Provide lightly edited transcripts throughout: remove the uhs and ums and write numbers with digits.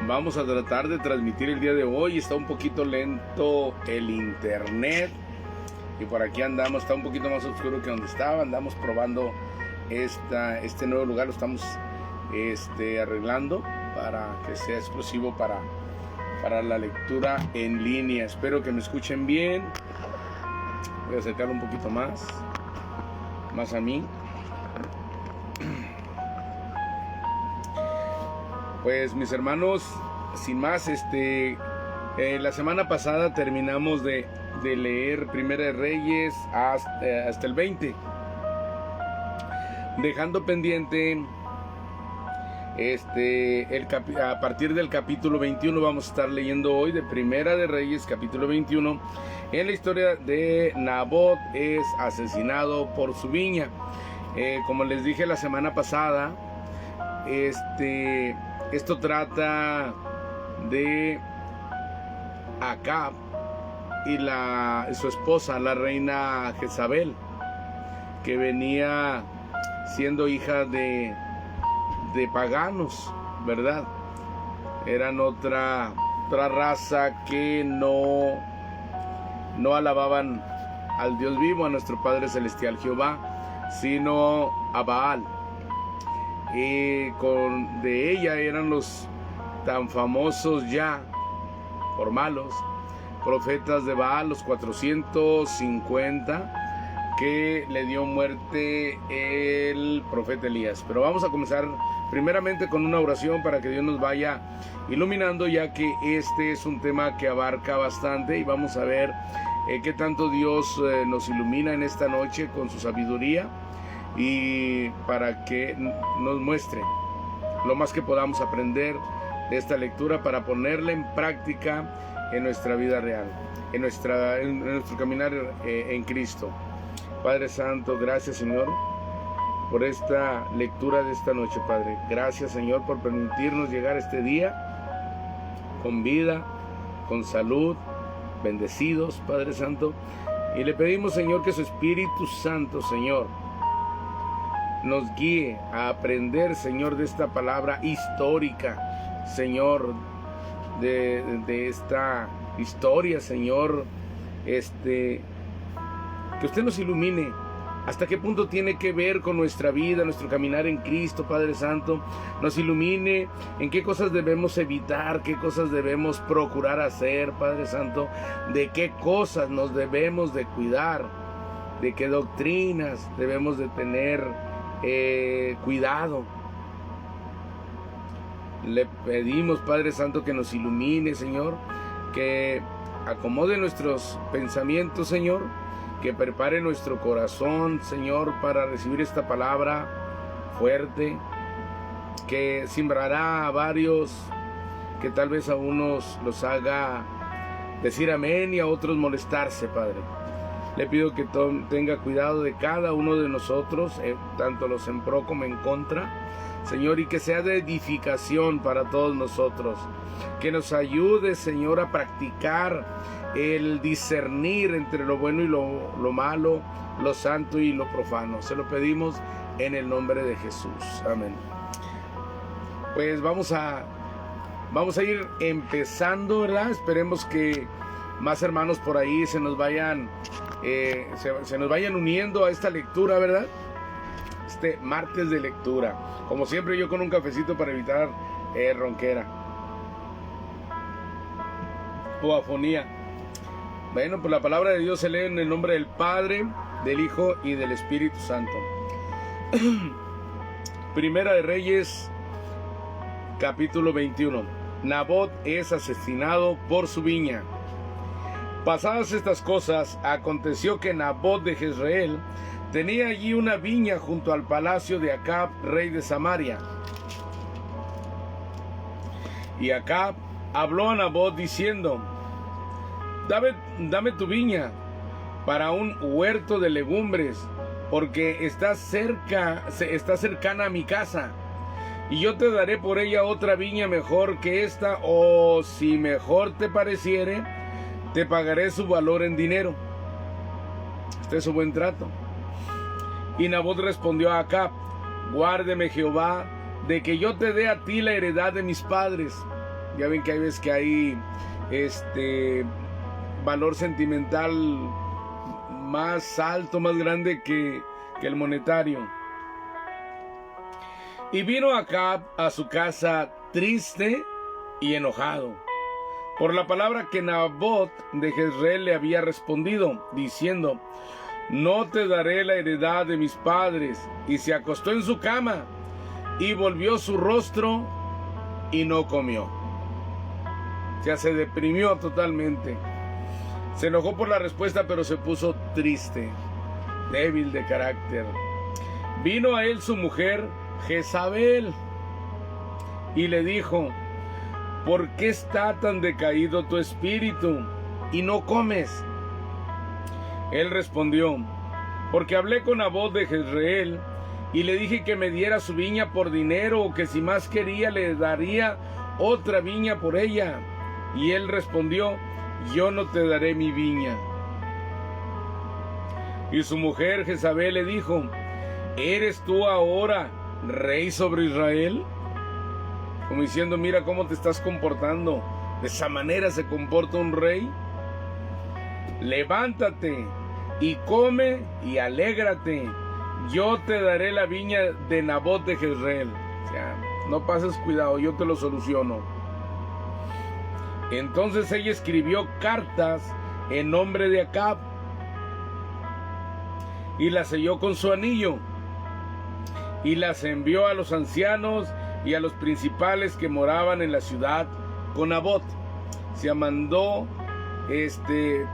Vamos a tratar de transmitir el día de hoy. Está un poquito lento el internet y por aquí andamos. Está un poquito más oscuro que donde estaba. Andamos probando este nuevo lugar. Lo estamos arreglando para que sea exclusivo para la lectura en línea. Espero que me escuchen bien. Voy a acercarlo un poquito más a mí. Pues mis hermanos, sin más, la semana pasada terminamos de leer Primera de Reyes hasta el 20, dejando pendiente a partir del capítulo 21. Vamos a estar leyendo hoy de Primera de Reyes, capítulo 21, en la historia de Nabot es asesinado por su viña. Como les dije la semana pasada, esto trata de Acab y su esposa, la reina Jezabel, que venía siendo hija de paganos, ¿verdad? Eran otra raza que no alababan al Dios vivo, a nuestro Padre Celestial Jehová, sino a Baal. Y de ella eran los tan famosos ya, por malos, profetas de Baal, los 450, que le dio muerte el profeta Elías. Pero vamos a comenzar primeramente con una oración para que Dios nos vaya iluminando, ya que este es un tema que abarca bastante, y vamos a ver qué tanto Dios nos ilumina en esta noche con su sabiduría, y para que nos muestre lo más que podamos aprender de esta lectura para ponerla en práctica en nuestra vida real, en nuestro caminar en Cristo. Padre Santo, gracias, Señor, por esta lectura de esta noche, Padre. Gracias, Señor, por permitirnos llegar a este día con vida, con salud, bendecidos, Padre Santo. Y le pedimos, Señor, que su Espíritu Santo, Señor, nos guíe a aprender, Señor, de esta palabra histórica, Señor, de esta historia, Señor, que usted nos ilumine hasta qué punto tiene que ver con nuestra vida, nuestro caminar en Cristo, Padre Santo. Nos ilumine en qué cosas debemos evitar, qué cosas debemos procurar hacer, Padre Santo, de qué cosas nos debemos de cuidar, de qué doctrinas debemos de tener cuidado. Le pedimos, Padre Santo, que nos ilumine, Señor, que acomode nuestros pensamientos, Señor, que prepare nuestro corazón, Señor, para recibir esta palabra fuerte, que sembrará a varios, que tal vez a unos los haga decir amén y a otros molestarse, Padre. Le pido que tenga cuidado de cada uno de nosotros, tanto los en pro como en contra, Señor, y que sea de edificación para todos nosotros. Que nos ayude, Señor, a practicar el discernir entre lo bueno y lo malo, lo santo y lo profano. Se lo pedimos en el nombre de Jesús. Amén. Pues vamos a ir empezando, ¿verdad? Esperemos que más hermanos por ahí se nos vayan uniendo a esta lectura, ¿verdad? Este martes de lectura. Como siempre, yo con un cafecito para evitar ronquera o afonía. Bueno, pues la palabra de Dios se lee en el nombre del Padre, del Hijo y del Espíritu Santo. Primera de Reyes, capítulo 21. Nabot es asesinado por su viña. Pasadas estas cosas, aconteció que Nabot de Jezreel tenía allí una viña junto al palacio de Acab, rey de Samaria. Y Acab habló a Nabot diciendo: Dame tu viña para un huerto de legumbres, porque está cercana a mi casa, y yo te daré por ella otra viña mejor que esta, o si mejor te pareciere, te pagaré su valor en dinero. Este es un buen trato. Y Nabot respondió a Acab: Guárdeme Jehová de que yo te dé a ti la heredad de mis padres. Ya ven que hay veces que hay valor sentimental más alto, más grande que el monetario. Y vino Acab a su casa triste y enojado por la palabra que Nabot de Jezreel le había respondido, diciendo: no te daré la heredad de mis padres. Y se acostó en su cama y volvió su rostro y no comió. O sea, se deprimió totalmente. Se enojó por la respuesta, pero se puso triste, débil de carácter. Vino a él su mujer Jezabel y le dijo: ¿por qué está tan decaído tu espíritu y no comes? Él respondió: porque hablé con Nabot de Jezreel y le dije que me diera su viña por dinero, o que si más quería le daría otra viña por ella. Y él respondió: yo no te daré mi viña. Y su mujer Jezabel le dijo: ¿eres tú ahora rey sobre Israel? Como diciendo: mira cómo te estás comportando. ¿De esa manera se comporta un rey? Levántate y come y alégrate. Yo te daré la viña de Nabot de Jezreel. O sea, no pases cuidado, yo te lo soluciono. Entonces ella escribió cartas en nombre de Acab y las selló con su anillo y las envió a los ancianos y a los principales que moraban en la ciudad con Nabot. Se mandó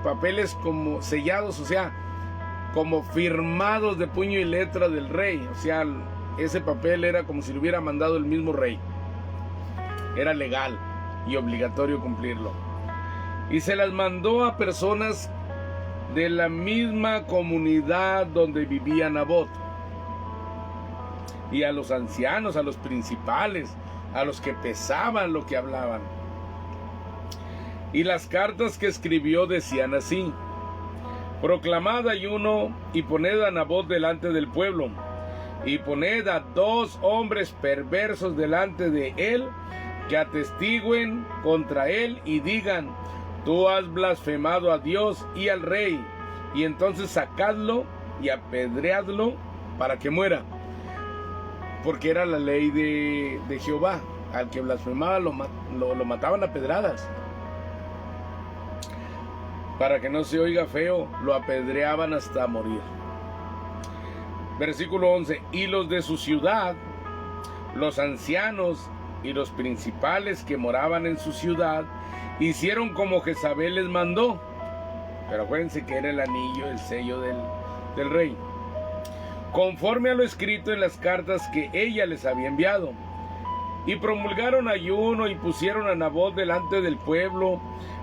papeles como sellados, o sea, como firmados de puño y letra del rey. O sea, ese papel era como si lo hubiera mandado el mismo rey. Era legal y obligatorio cumplirlo. Y se las mandó a personas de la misma comunidad donde vivía Nabot, y a los ancianos, a los principales, a los que pesaban lo que hablaban. Y las cartas que escribió decían así: proclamad ayuno y poned a Nabot delante del pueblo, y poned a 2 hombres perversos delante de él, que atestiguen contra él y digan: tú has blasfemado a Dios y al rey. Y entonces sacadlo y apedreadlo para que muera. Porque era la ley de Jehová: al que blasfemaba lo mataban a pedradas. Para que no se oiga feo, lo apedreaban hasta morir. Versículo 11: y los de su ciudad, los ancianos y los principales que moraban en su ciudad, hicieron como Jezabel les mandó. Pero acuérdense que era el anillo, el sello del rey, conforme a lo escrito en las cartas que ella les había enviado. Y promulgaron ayuno y pusieron a Nabot delante del pueblo.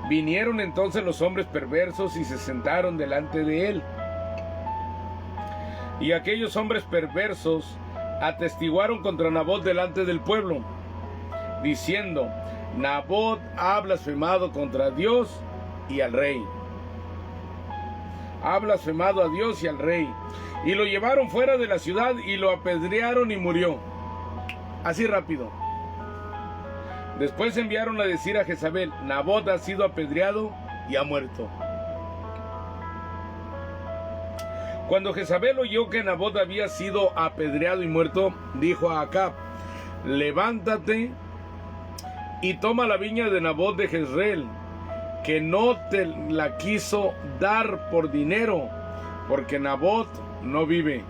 Vinieron entonces los hombres perversos y se sentaron delante de él. Y aquellos hombres perversos atestiguaron contra Nabot delante del pueblo, diciendo: Nabot ha blasfemado contra Dios y al rey. Ha blasfemado a Dios y al rey. Y lo llevaron fuera de la ciudad y lo apedrearon y murió. Así rápido. Después enviaron a decir a Jezabel: Nabot ha sido apedreado y ha muerto. Cuando Jezabel oyó que Nabot había sido apedreado y muerto, dijo a Acab: levántate y toma la viña de Nabot de Jezreel, que no te la quiso dar por dinero, porque Nabot no vive,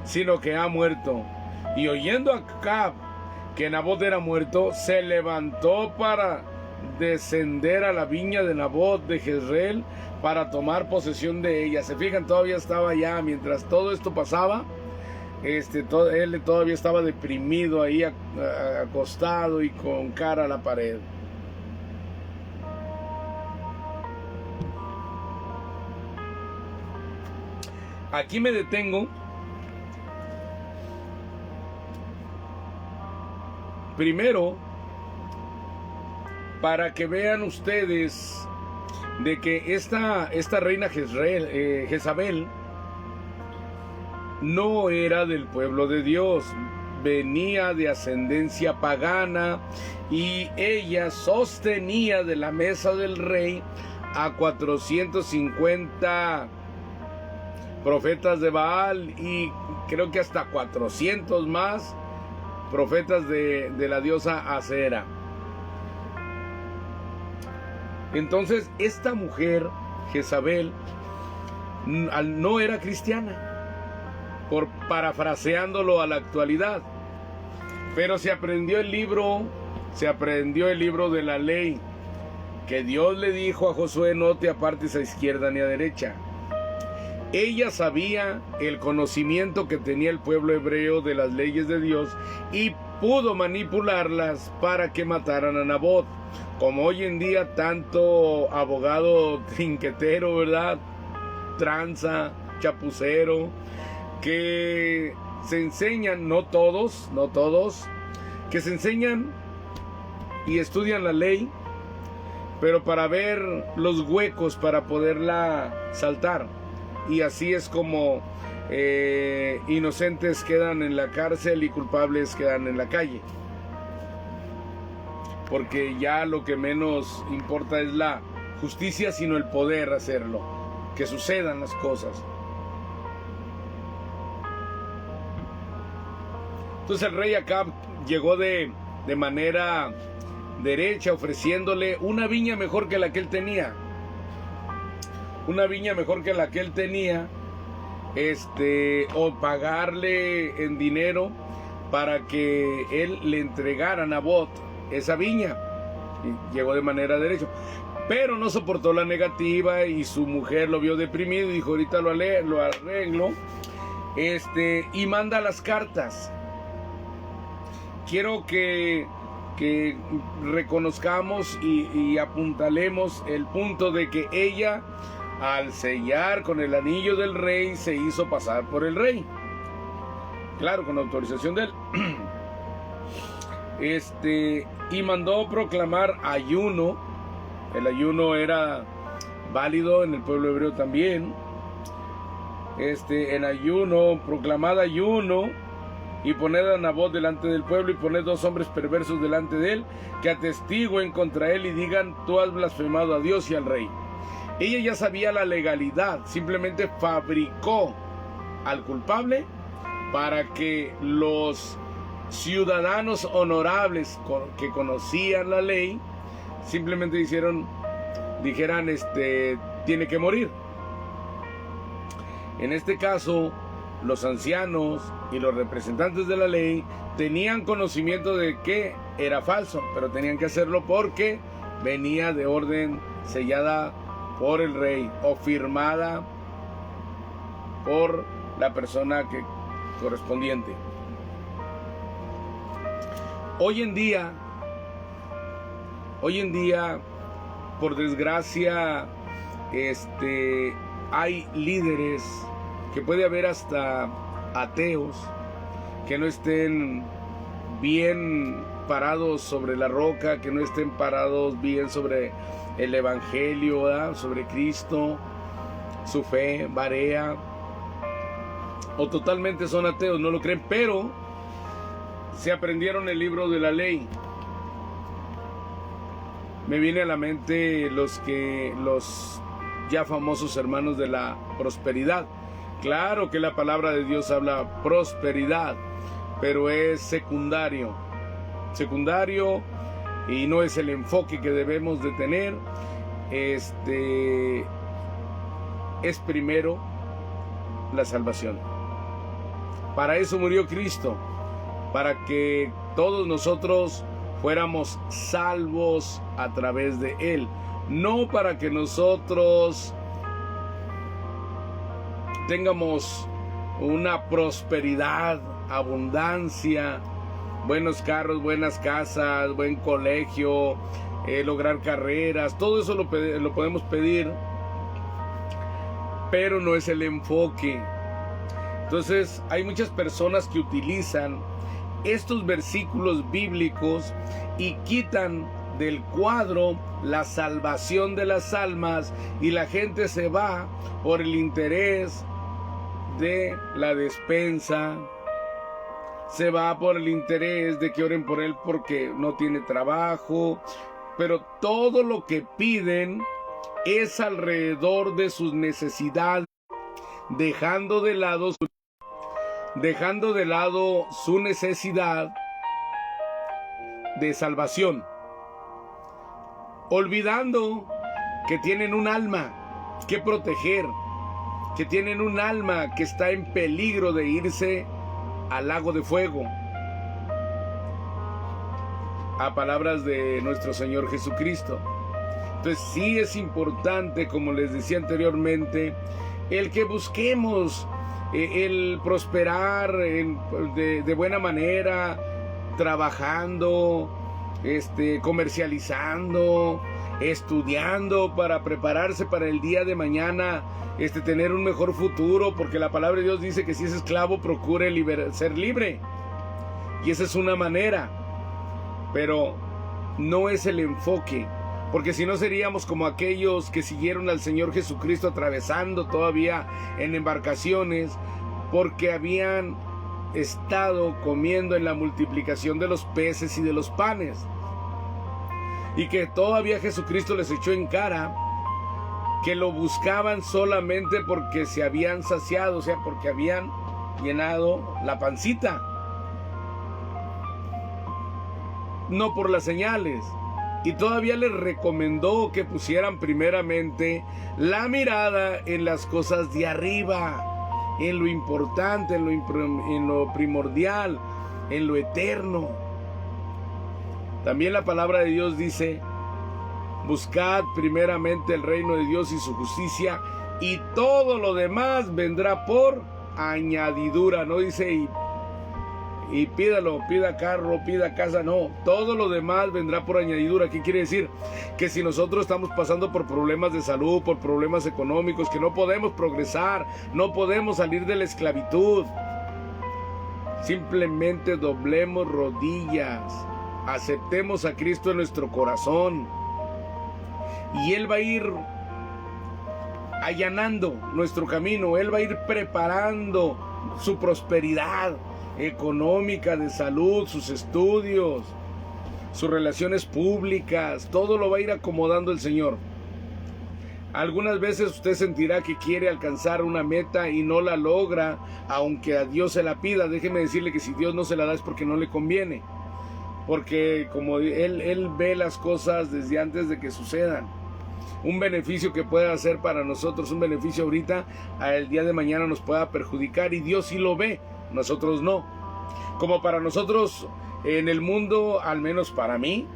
sino que ha muerto. Y oyendo a Acab que Nabot era muerto, se levantó para descender a la viña de Nabot de Jezreel para tomar posesión de ella. Se fijan, todavía estaba allá, mientras todo esto pasaba, él todavía estaba deprimido ahí, acostado y con cara a la pared. Aquí me detengo primero para que vean ustedes de que esta reina Jezabel no era del pueblo de Dios. venía de ascendencia pagana y ella sostenía de la mesa del rey a 450 profetas de Baal y creo que hasta 400 más profetas de la diosa Acera. Entonces esta mujer, Jezabel, no era cristiana, por parafraseándolo a la actualidad, pero se aprendió el libro de la ley, que Dios le dijo a Josué: no te apartes a izquierda ni a derecha. Ella sabía el conocimiento que tenía el pueblo hebreo de las leyes de Dios y pudo manipularlas para que mataran a Nabot. Como hoy en día tanto abogado trinquetero, ¿verdad?, tranza, chapucero, que se enseñan, no todos, que se enseñan y estudian la ley, pero para ver los huecos para poderla saltar. Y así es como inocentes quedan en la cárcel y culpables quedan en la calle. Porque ya lo que menos importa es la justicia, sino el poder hacerlo, que sucedan las cosas. Entonces el rey Acab llegó de manera derecha, ofreciéndole una viña mejor que la que él tenía. Una viña mejor que la que él tenía, o pagarle en dinero para que él le entregara a Nabot esa viña. Y llegó de manera derecha, pero no soportó la negativa y su mujer lo vio deprimido y dijo: ahorita lo arreglo, y manda las cartas. Quiero que reconozcamos y apuntalemos el punto de que ella, al sellar con el anillo del rey, se hizo pasar por el rey, claro, con autorización de él. Y mandó proclamar ayuno. El ayuno era válido en el pueblo hebreo también. En ayuno, proclamad ayuno, y poned a Nabot delante del pueblo, y poned 2 hombres perversos delante de él, que atestiguen contra él y digan: tú has blasfemado a Dios y al rey. Ella ya sabía la legalidad, simplemente fabricó al culpable para que los ciudadanos honorables que conocían la ley simplemente dijeran: tiene que morir. En este caso, los ancianos y los representantes de la ley tenían conocimiento de que era falso, pero tenían que hacerlo porque venía de orden sellada por el rey o firmada por la persona correspondiente. Hoy en día, por desgracia, hay líderes, que puede haber hasta ateos, que no estén bien parados sobre la roca, que no estén parados bien sobre el evangelio, ¿verdad?, sobre Cristo, su fe, Barea, o totalmente son ateos, no lo creen, pero se aprendieron el libro de la ley. Me viene a la mente los ya famosos hermanos de la prosperidad. Claro que la palabra de Dios habla prosperidad, pero es secundario, y no es el enfoque que debemos de tener. Es primero la salvación. Para eso murió Cristo, para que todos nosotros fuéramos salvos a través de Él, no para que nosotros tengamos una prosperidad, abundancia, buenos carros, buenas casas, buen colegio, lograr carreras. Todo eso lo podemos pedir, pero no es el enfoque. Entonces hay muchas personas que utilizan estos versículos bíblicos y quitan del cuadro la salvación de las almas, y la gente se va por el interés de la despensa, se va por el interés de que oren por él porque no tiene trabajo, pero todo lo que piden es alrededor de sus necesidades, dejando de lado su necesidad de salvación, olvidando que tienen un alma que proteger, que tienen un alma que está en peligro de irse al lago de fuego. A palabras de nuestro Señor Jesucristo. Entonces sí es importante, como les decía anteriormente, el que busquemos el prosperar de buena manera, trabajando, comercializando, estudiando para prepararse para el día de mañana, tener un mejor futuro, porque la palabra de Dios dice que si es esclavo procure ser libre, y esa es una manera, pero no es el enfoque, porque si no seríamos como aquellos que siguieron al Señor Jesucristo atravesando todavía en embarcaciones, porque habían estado comiendo en la multiplicación de los peces y de los panes, y que todavía Jesucristo les echó en cara que lo buscaban solamente porque se habían saciado, o sea, porque habían llenado la pancita, no por las señales. Y todavía les recomendó que pusieran primeramente la mirada en las cosas de arriba, en lo importante, en lo primordial, en lo eterno. También la palabra de Dios dice: buscad primeramente el reino de Dios y su justicia, y todo lo demás vendrá por añadidura. No dice y pida carro, pida casa, no, todo lo demás vendrá por añadidura. ¿Qué quiere decir? Que si nosotros estamos pasando por problemas de salud, por problemas económicos, que no podemos progresar, no podemos salir de la esclavitud, simplemente doblemos rodillas, aceptemos a Cristo en nuestro corazón, y Él va a ir allanando nuestro camino, Él va a ir preparando su prosperidad económica, de salud, sus estudios, sus relaciones públicas, todo lo va a ir acomodando el Señor. Algunas veces usted sentirá que quiere alcanzar una meta y no la logra, aunque a Dios se la pida. Déjeme decirle que si Dios no se la da es porque no le conviene, porque como Él ve las cosas desde antes de que sucedan. Un beneficio que pueda hacer para nosotros, un beneficio ahorita, al día de mañana nos pueda perjudicar, y Dios sí lo ve, nosotros no. Como para nosotros en el mundo, al menos para mí,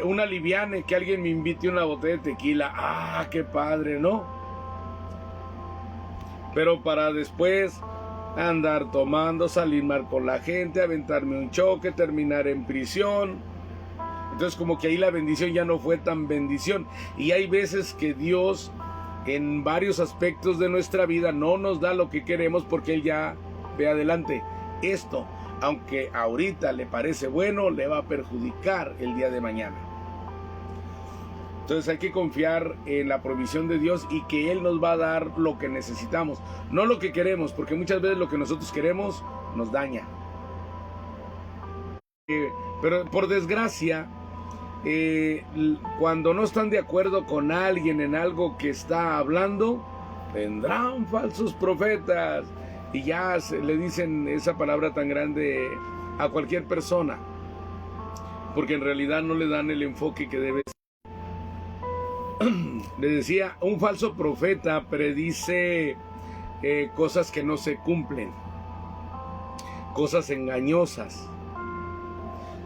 una liviane, que alguien me invite una botella de tequila, qué padre, ¿no? Pero para después andar tomando, salir mal con la gente, aventarme un choque, terminar en prisión, entonces como que ahí la bendición ya no fue tan bendición. Y hay veces que Dios en varios aspectos de nuestra vida no nos da lo que queremos, porque Él ya ve adelante. Esto, aunque ahorita le parece bueno, le va a perjudicar el día de mañana. Entonces hay que confiar en la provisión de Dios, y que Él nos va a dar lo que necesitamos, no lo que queremos, porque muchas veces lo que nosotros queremos nos daña. Pero por desgracia, cuando no están de acuerdo con alguien en algo que está hablando, vendrán falsos profetas, y ya le dicen esa palabra tan grande a cualquier persona, porque en realidad no le dan el enfoque que debe ser. Le decía, un falso profeta predice cosas que no se cumplen, cosas engañosas.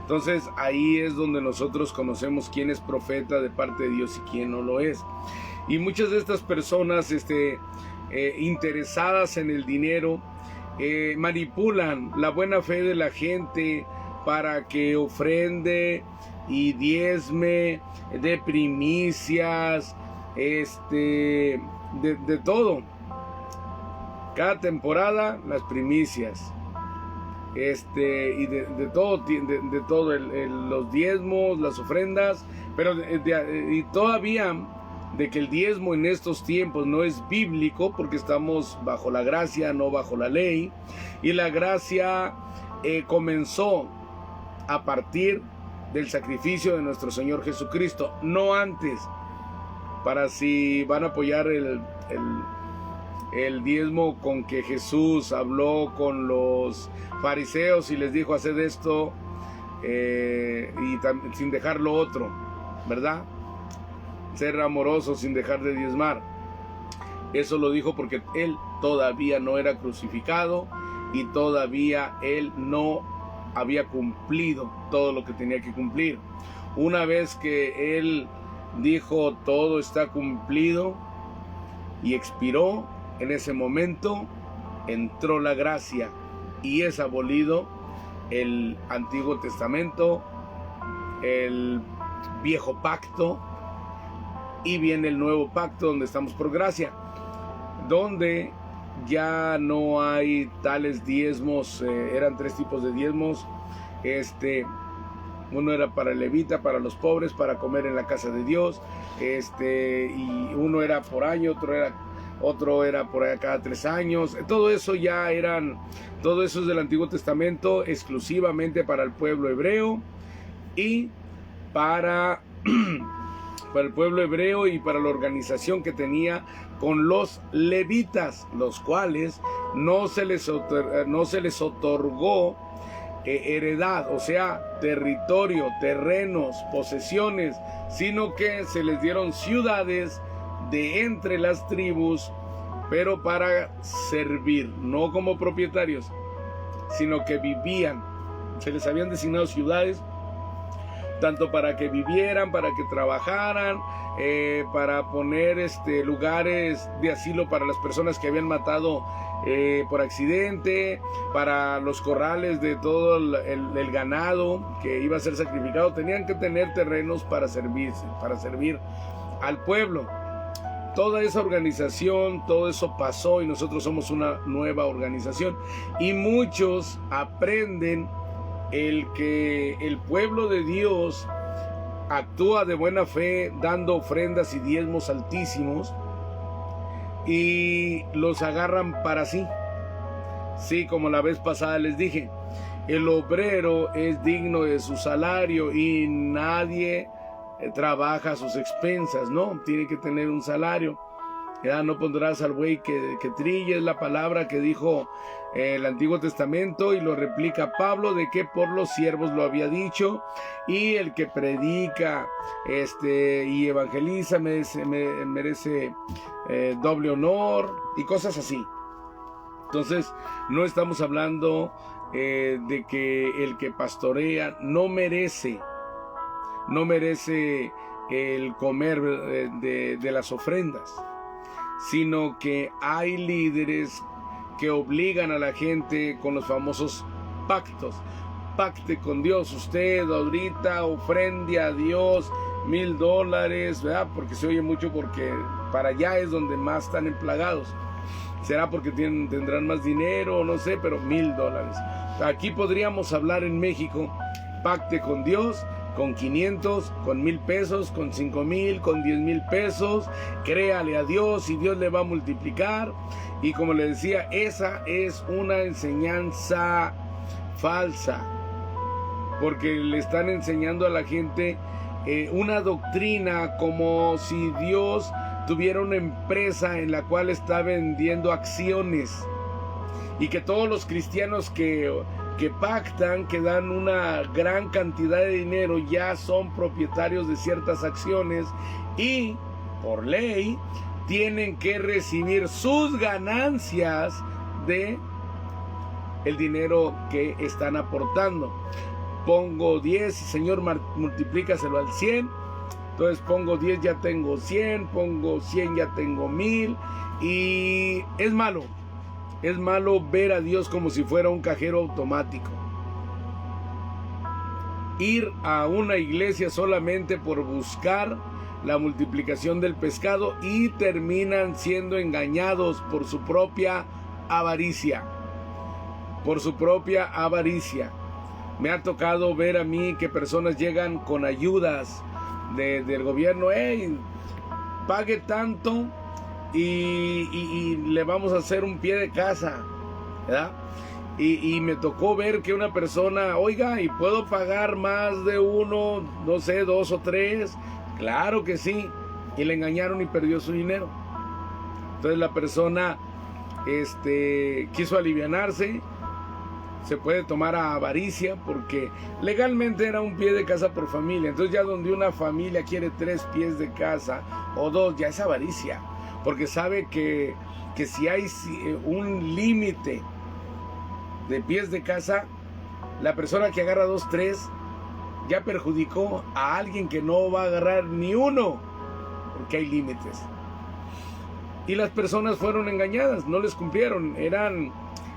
Entonces ahí es donde nosotros conocemos quién es profeta de parte de Dios y quién no lo es. Y muchas de estas personas interesadas en el dinero manipulan la buena fe de la gente para que ofrende y diezme, de primicias, de todo. Cada temporada las primicias, y de todo, los diezmos, las ofrendas, pero y todavía de que el diezmo en estos tiempos no es bíblico, porque estamos bajo la gracia, no bajo la ley, y la gracia comenzó a partir del sacrificio de nuestro Señor Jesucristo, no antes. Para si van a apoyar el diezmo con que Jesús habló con los fariseos y les dijo: haced esto y sin dejar lo otro, ¿verdad? Ser amoroso sin dejar de diezmar. Eso lo dijo porque Él todavía no era crucificado y todavía Él no había cumplido todo lo que tenía que cumplir. Una vez que Él dijo: todo está cumplido, y expiró, en ese momento entró la gracia y es abolido el Antiguo Testamento, el Viejo Pacto, y viene el Nuevo Pacto, donde estamos por gracia, donde ya no hay tales diezmos. Eran 3 tipos de diezmos. Uno era para el levita, para los pobres, para comer en la casa de Dios, y uno era por año, otro era por allá cada 3 años. Todo eso es del Antiguo Testamento, exclusivamente para el pueblo hebreo y para el pueblo hebreo y para la organización que tenía con los levitas, los cuales no se les otorgó heredad, o sea, territorio, terrenos, posesiones, sino que se les dieron ciudades de entre las tribus, pero para servir, no como propietarios, sino que vivían. Se les habían designado ciudades tanto para que vivieran, para que trabajaran, para poner lugares de asilo para las personas que habían matado por accidente, para los corrales de todo el ganado que iba a ser sacrificado. Tenían que tener terrenos para servir al pueblo. Toda esa organización, todo eso pasó y nosotros somos una nueva organización, y muchos aprenden que el pueblo de Dios actúa de buena fe dando ofrendas y diezmos altísimos, y los agarran para sí. Sí, como la vez pasada les dije, el obrero es digno de su salario y nadie trabaja a sus expensas, ¿no? Tiene que tener un salario. Ya no pondrás al buey que trille, es la palabra que dijo el Antiguo Testamento, y lo replica Pablo, de que por los siervos lo había dicho, y el que predica y evangeliza merece doble honor y cosas así. Entonces no estamos hablando de que el que pastorea no merece el comer de las ofrendas, sino que hay líderes que obligan a la gente con los famosos pactos. Pacte con Dios, usted ahorita ofrende a Dios $1,000, ¿verdad? Porque se oye mucho, porque para allá es donde más están emplagados. Será porque tendrán más dinero, no sé, pero $1,000. Aquí podríamos hablar en México: pacte con Dios, con 500, con 1,000 pesos, con 5,000, con 10,000 pesos, créale a Dios y Dios le va a multiplicar. Y como le decía, esa es una enseñanza falsa, porque le están enseñando a la gente una doctrina como si Dios tuviera una empresa en la cual está vendiendo acciones, y que todos los cristianos que pactan, que dan una gran cantidad de dinero, ya son propietarios de ciertas acciones y por ley tienen que recibir sus ganancias de el dinero que están aportando. Pongo 10, Señor, multiplícaselo al 100. Entonces pongo 10, ya tengo 100, pongo 100, ya tengo 1,000. Y es malo ver a Dios como si fuera un cajero automático. Ir a una iglesia solamente por buscar la multiplicación del pescado, y terminan siendo engañados por su propia avaricia. Me ha tocado ver a mí que personas llegan con ayudas del gobierno. Hey, pague tanto y le vamos a hacer un pie de casa, ¿verdad? Y me tocó ver que una persona, oiga, ¿y puedo pagar más de uno, no sé, 2 o 3? Claro que sí. Y le engañaron y perdió su dinero. Entonces la persona quiso alivianarse. Se puede tomar a avaricia porque legalmente era un pie de casa por familia. Entonces ya donde una familia quiere 3 pies de casa o 2, ya es avaricia. Porque sabe que si hay un límite de pies de casa, la persona que agarra 2, 3 ya perjudicó a alguien que no va a agarrar ni uno, porque hay límites. Y las personas fueron engañadas, no les cumplieron,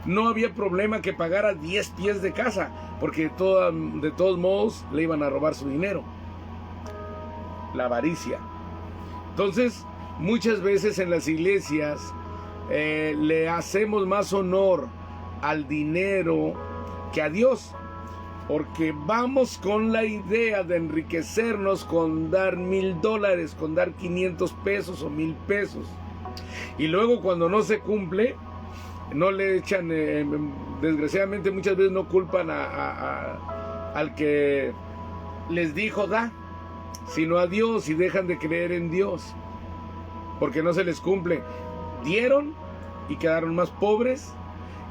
no había problema que pagara 10 pies de casa, porque de todos modos le iban a robar su dinero. La avaricia. Entonces, muchas veces en las iglesias le hacemos más honor al dinero que a Dios, porque vamos con la idea de enriquecernos con dar $1,000, con dar 500 pesos o 1,000 pesos, y luego cuando no se cumple, no le echan, desgraciadamente muchas veces no culpan al que les dijo da, sino a Dios, y dejan de creer en Dios porque no se les cumple. Dieron y quedaron más pobres,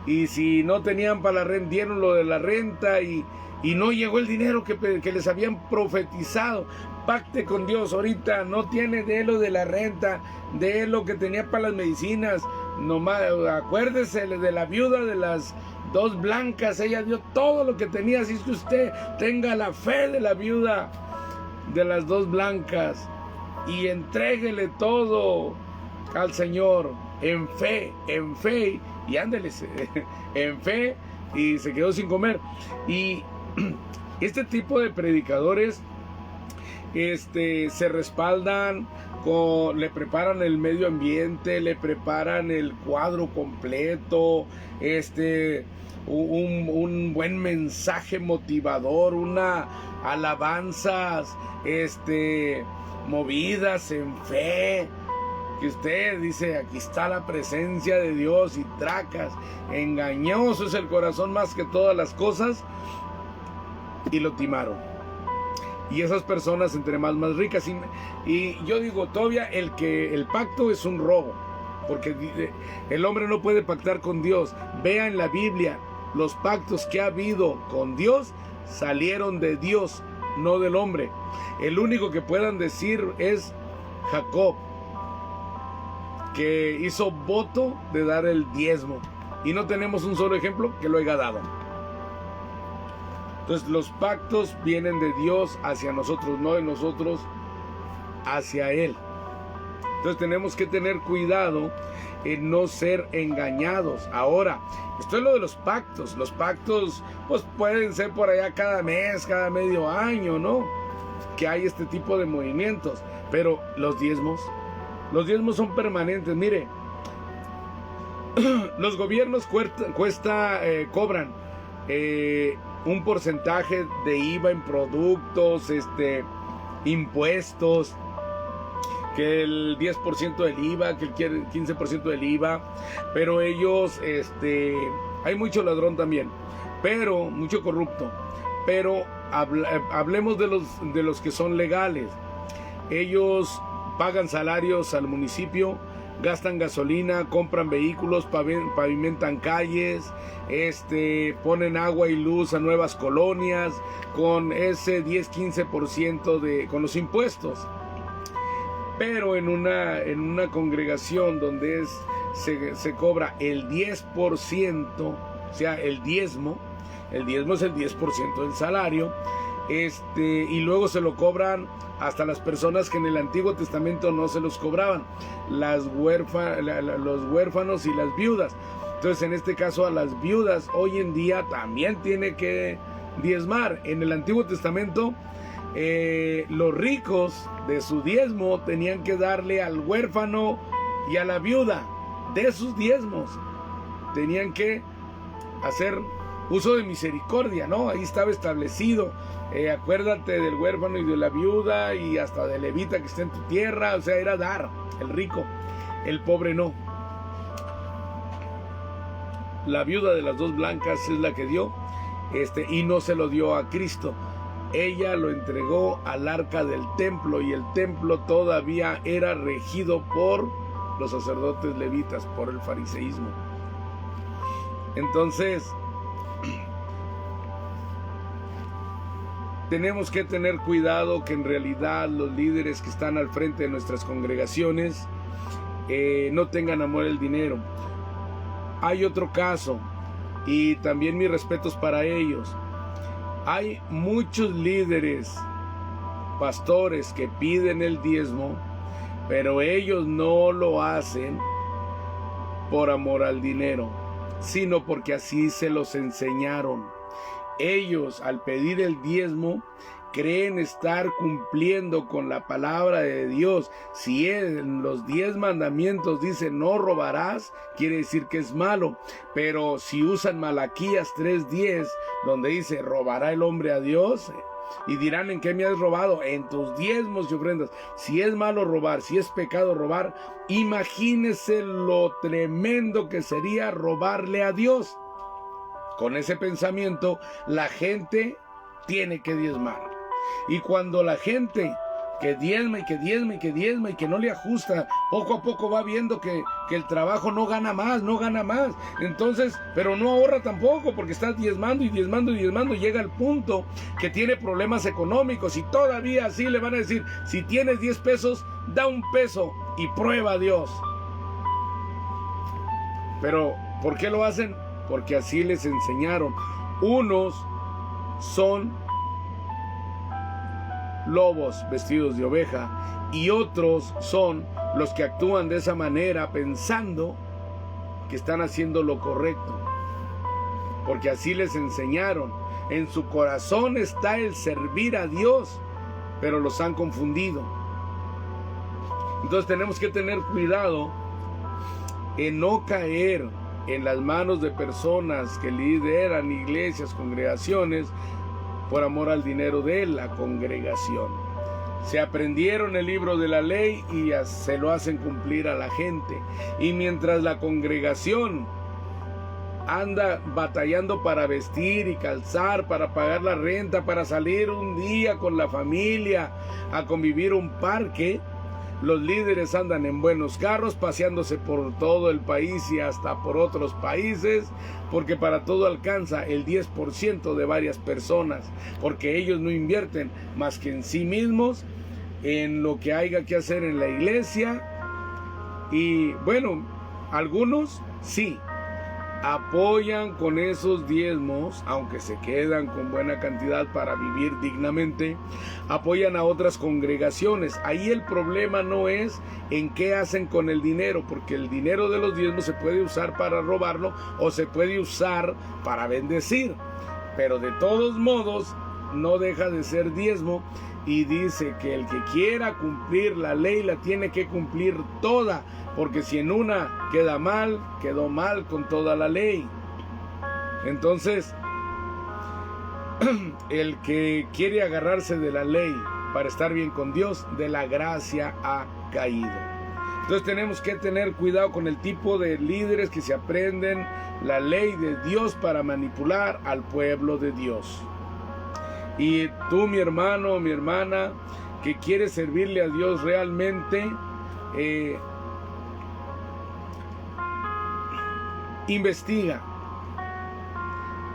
y si no tenían para la renta, dieron lo de la renta y no llegó el dinero que les habían profetizado. Pacte con Dios ahorita, no tiene de lo de la renta, de lo que tenía para las medicinas. Nomás acuérdese de la viuda de las 2 blancas, ella dio todo lo que tenía. Así es que usted tenga la fe de la viuda de las 2 blancas y entréguele todo al Señor en fe, y ándele en fe, y se quedó sin comer. Y este tipo de predicadores se respaldan le preparan el medio ambiente, le preparan el cuadro completo, un buen mensaje motivador, una alabanzas, movidas en fe, que usted dice, aquí está la presencia de Dios, y tracas, engañoso es el corazón más que todas las cosas, y lo timaron. Y esas personas entre más ricas, y yo digo, todavía el pacto es un robo, porque el hombre no puede pactar con Dios. Vea en la Biblia, los pactos que ha habido con Dios salieron de Dios, no del hombre. El único que puedan decir es Jacob, que hizo voto de dar el diezmo, y no tenemos un solo ejemplo que lo haya dado. Entonces los pactos vienen de Dios hacia nosotros, no de nosotros hacia Él. Entonces tenemos que tener cuidado en no ser engañados. Ahora, esto es lo de los pactos. Los pactos pues pueden ser por allá cada mes, cada medio año, ¿no? Que hay este tipo de movimientos. Pero los diezmos son permanentes. Mire, los gobiernos cobran un porcentaje de IVA en productos, impuestos, que el 10% del IVA, que el 15% del IVA, pero ellos, hay mucho ladrón también, pero mucho corrupto, pero hablemos de los que son legales. Ellos pagan salarios al municipio, gastan gasolina, compran vehículos, pavimentan calles, ponen agua y luz a nuevas colonias con ese 10-15% con los impuestos. Pero en una congregación donde se cobra el 10%, o sea, el diezmo es el 10% del salario, y luego se lo cobran hasta las personas que en el Antiguo Testamento no se los cobraban, los huérfanos y las viudas. Entonces, en este caso, a las viudas hoy en día también tiene que diezmar. En el Antiguo Testamento, los ricos de su diezmo tenían que darle al huérfano y a la viuda de sus diezmos. Tenían que hacer uso de misericordia, ¿no? Ahí estaba establecido. Acuérdate del huérfano y de la viuda, y hasta del levita que está en tu tierra. O sea, era dar, el rico, el pobre no. la viuda de las dos blancas es la que dio, y no se lo dio a Cristo. Ella lo entregó al arca del templo, y el templo todavía era regido por los sacerdotes levitas, por el fariseísmo. Entonces, tenemos que tener cuidado que en realidad los líderes que están al frente de nuestras congregaciones no tengan amor al dinero. Hay otro caso, y también mis respetos para ellos. Hay muchos líderes, pastores, que piden el diezmo, pero ellos no lo hacen por amor al dinero, sino porque así se los enseñaron. Ellos, al pedir el diezmo, creen estar cumpliendo con la palabra de Dios. Si en los 10 mandamientos dice no robarás, quiere decir que es malo. Pero si usan Malaquías 3:10, donde dice robará el hombre a Dios, y dirán, ¿en qué me has robado? En tus diezmos y ofrendas. Si es malo robar, si es pecado robar, imagínese lo tremendo que sería robarle a Dios. Con ese pensamiento, la gente tiene que diezmar. Y cuando la gente que diezma y que diezma y que diezma y que no le ajusta, poco a poco va viendo que el trabajo no gana más. Entonces, pero no ahorra tampoco, porque está diezmando y diezmando y diezmando. Llega al punto que tiene problemas económicos, y todavía así le van a decir, si tienes 10 pesos, da 1 peso y prueba a Dios. Pero, ¿por qué lo hacen? Porque así les enseñaron. Unos son lobos vestidos de oveja, y otros son los que actúan de esa manera pensando que están haciendo lo correcto, porque así les enseñaron. En su corazón está el servir a Dios, pero los han confundido. Entonces tenemos que tener cuidado en no caer en las manos de personas que lideran iglesias, congregaciones, por amor al dinero de la congregación. Se aprendieron el libro de la ley y se lo hacen cumplir a la gente. Y mientras la congregación anda batallando para vestir y calzar, para pagar la renta, para salir un día con la familia a convivir un parque, los líderes andan en buenos carros, paseándose por todo el país y hasta por otros países, porque para todo alcanza el 10% de varias personas, porque ellos no invierten más que en sí mismos, en lo que haya que hacer en la iglesia. Y bueno, algunos sí apoyan con esos diezmos, aunque se quedan con buena cantidad para vivir dignamente, apoyan a otras congregaciones. Ahí el problema no es en qué hacen con el dinero, porque el dinero de los diezmos se puede usar para robarlo o se puede usar para bendecir, pero de todos modos no deja de ser diezmo. Y dice que el que quiera cumplir la ley la tiene que cumplir toda, porque si en una queda mal, quedó mal con toda la ley. Entonces, el que quiere agarrarse de la ley para estar bien con Dios, de la gracia ha caído. Entonces tenemos que tener cuidado con el tipo de líderes que se aprenden la ley de Dios para manipular al pueblo de Dios. Y tú, mi hermano, mi hermana, que quieres servirle a Dios realmente, investiga,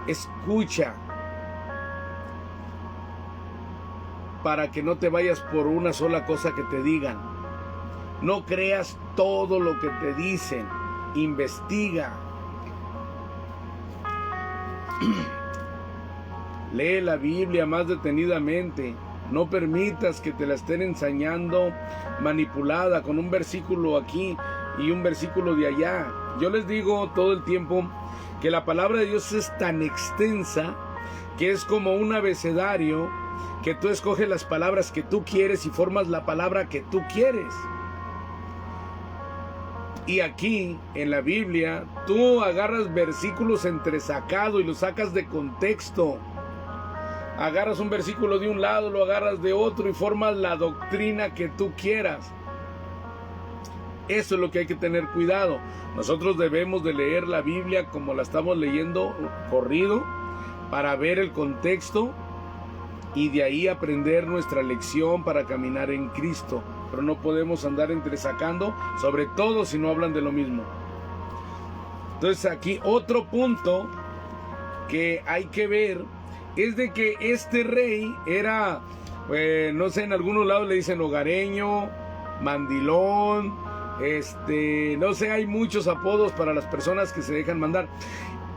escucha, para que no te vayas por una sola cosa que te digan. No creas todo lo que te dicen, investiga. Lee la Biblia más detenidamente. No permitas que te la estén enseñando manipulada con un versículo aquí y un versículo de allá. Yo les digo todo el tiempo que la palabra de Dios es tan extensa que es como un abecedario, que tú escoges las palabras que tú quieres y formas la palabra que tú quieres. Y aquí en la Biblia tú agarras versículos entresacados y los sacas de contexto. Agarras un versículo de un lado, lo agarras de otro y formas la doctrina que tú quieras. Eso es lo que hay que tener cuidado. Nosotros debemos de leer la Biblia como la estamos leyendo corrido, para ver el contexto y de ahí aprender nuestra lección para caminar en Cristo. Pero no podemos andar entresacando, sobre todo si no hablan de lo mismo. Entonces aquí otro punto que hay que ver es de que este rey era, no sé, en algunos lados le dicen hogareño, mandilón, no sé, hay muchos apodos para las personas que se dejan mandar.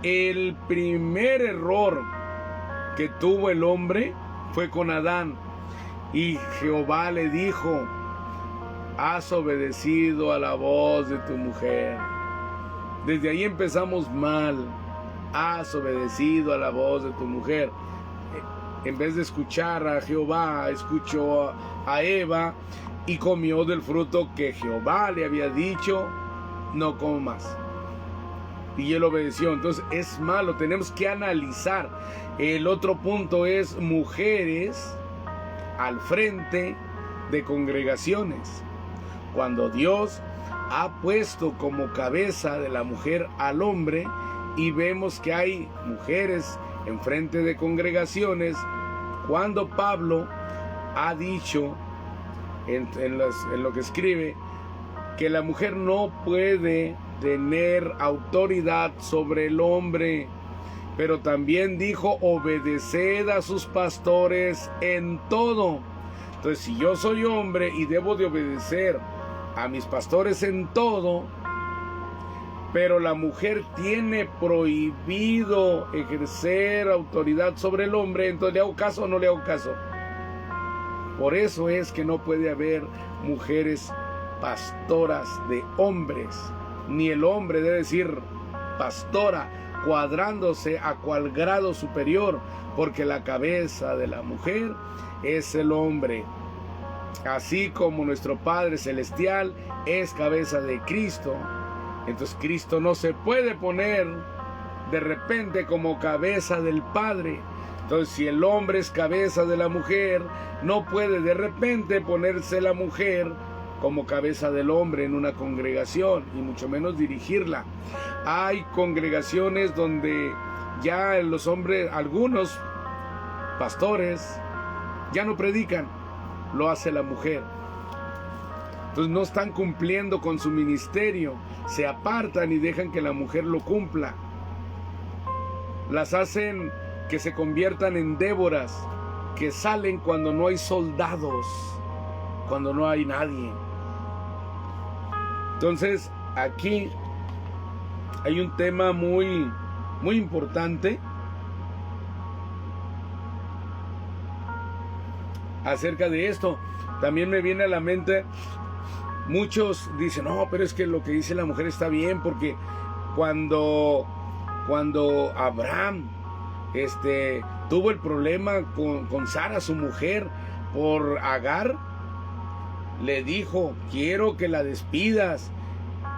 El primer error que tuvo el hombre fue con Adán, y Jehová le dijo: has obedecido a la voz de tu mujer. Desde ahí empezamos mal. Has obedecido a la voz de tu mujer. En vez de escuchar a Jehová, escuchó a Eva y comió del fruto que Jehová le había dicho: no comas. Y él obedeció. Entonces es malo, tenemos que analizar. El otro punto es mujeres al frente de congregaciones. Cuando Dios ha puesto como cabeza de la mujer al hombre, y vemos que hay mujeres en frente de congregaciones, cuando Pablo ha dicho en lo que escribe que la mujer no puede tener autoridad sobre el hombre, pero también dijo: obedeced a sus pastores en todo. Entonces, si yo soy hombre y debo de obedecer a mis pastores en todo, pero la mujer tiene prohibido ejercer autoridad sobre el hombre, entonces ¿le hago caso o no le hago caso? Por eso es que no puede haber mujeres pastoras de hombres, ni el hombre debe decir pastora, cuadrándose a cual grado superior, porque la cabeza de la mujer es el hombre, así como nuestro Padre Celestial es cabeza de Cristo. Entonces Cristo no se puede poner de repente como cabeza del Padre. Entonces, si el hombre es cabeza de la mujer, no puede de repente ponerse la mujer como cabeza del hombre en una congregación, y mucho menos dirigirla. Hay congregaciones donde ya los hombres, algunos pastores, ya no predican, lo hace la mujer. Entonces no están cumpliendo con su ministerio, se apartan y dejan que la mujer lo cumpla. Las hacen que se conviertan en Déboras, que salen cuando no hay soldados, cuando no hay nadie. Entonces aquí hay un tema muy importante acerca de esto. También me viene a la mente, muchos dicen: no, pero es que lo que dice la mujer está bien, porque cuando Abraham tuvo el problema con Sara, su mujer, por Agar, le dijo: quiero que la despidas.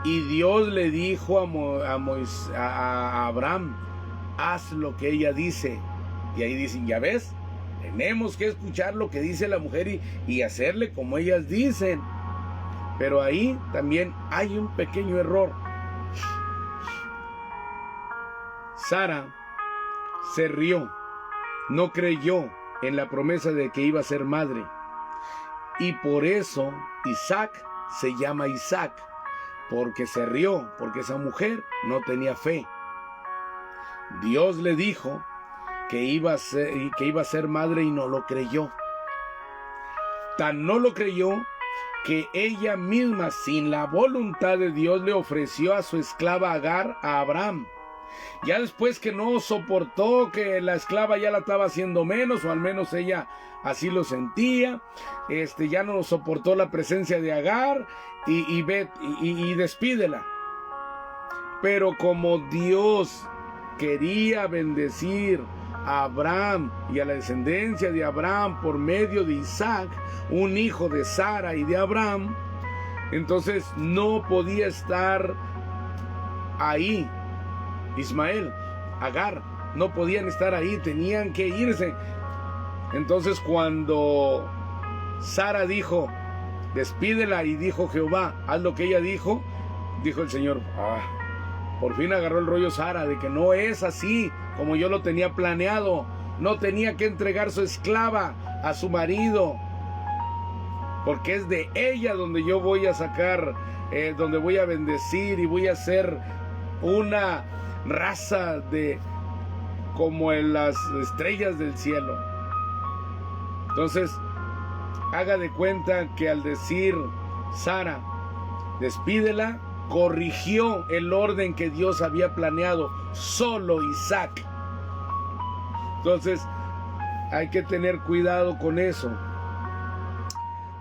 Y Dios le dijo a Abraham: haz lo que ella dice. Y ahí dicen: ya ves, tenemos que escuchar lo que dice la mujer y hacerle como ellas dicen. Pero ahí también hay un pequeño error. Sara se rió, no creyó en la promesa de que iba a ser madre. Y por eso Isaac se llama Isaac, porque se rió, porque esa mujer no tenía fe. Dios le dijo que iba a ser madre y no lo creyó. Tan no lo creyó que ella misma, sin la voluntad de Dios, le ofreció a su esclava Agar a Abraham. Ya después que no soportó que la esclava ya la estaba haciendo menos, o al menos ella así lo sentía, ya no soportó la presencia de Agar y despídela. Pero como Dios quería bendecir a Abraham y a la descendencia de Abraham por medio de Isaac, un hijo de Sara y de Abraham, entonces no podía estar ahí Ismael, Agar, no podían estar ahí, tenían que irse. Entonces cuando Sara dijo: despídela. Y dijo Jehová, haz lo que ella dijo. Dijo el Señor, por fin agarró el rollo Sara, de que no es así como yo lo tenía planeado. No tenía que entregar su esclava a su marido, porque es de ella donde yo voy a sacar, donde voy a bendecir y voy a hacer una raza de como en las estrellas del cielo. Entonces, haga de cuenta que al decir Sara, despídela, corrigió el orden que Dios había planeado, solo Isaac. Entonces, hay que tener cuidado con eso.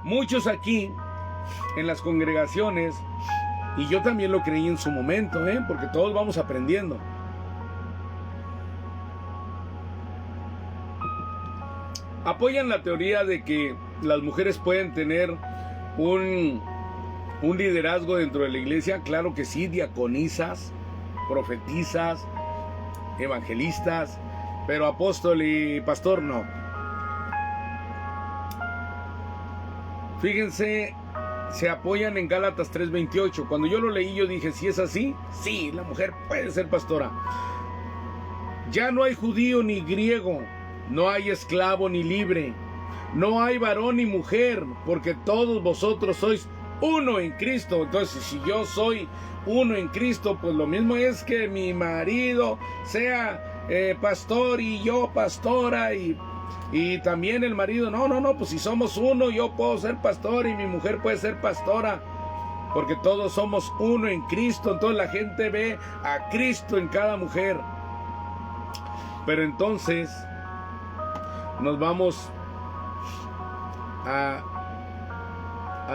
Muchos aquí, en las congregaciones, y yo también lo creí en su momento, porque todos vamos aprendiendo. Apoyan la teoría de que las mujeres pueden tener un liderazgo dentro de la iglesia. Claro que sí, diaconisas, profetisas, evangelistas, pero apóstol y pastor no. Fíjense, se apoyan en Gálatas 3:28. Cuando yo lo leí, yo dije, si es así, sí, la mujer puede ser pastora. Ya no hay judío ni griego, no hay esclavo ni libre, no hay varón ni mujer, porque todos vosotros sois uno en Cristo. Entonces, si yo soy uno en Cristo, pues lo mismo es que mi marido sea pastor y yo pastora, y también el marido. No, pues si somos uno, yo puedo ser pastor y mi mujer puede ser pastora, porque todos somos uno en Cristo. Entonces la gente ve a Cristo en cada mujer. Pero entonces nos vamos a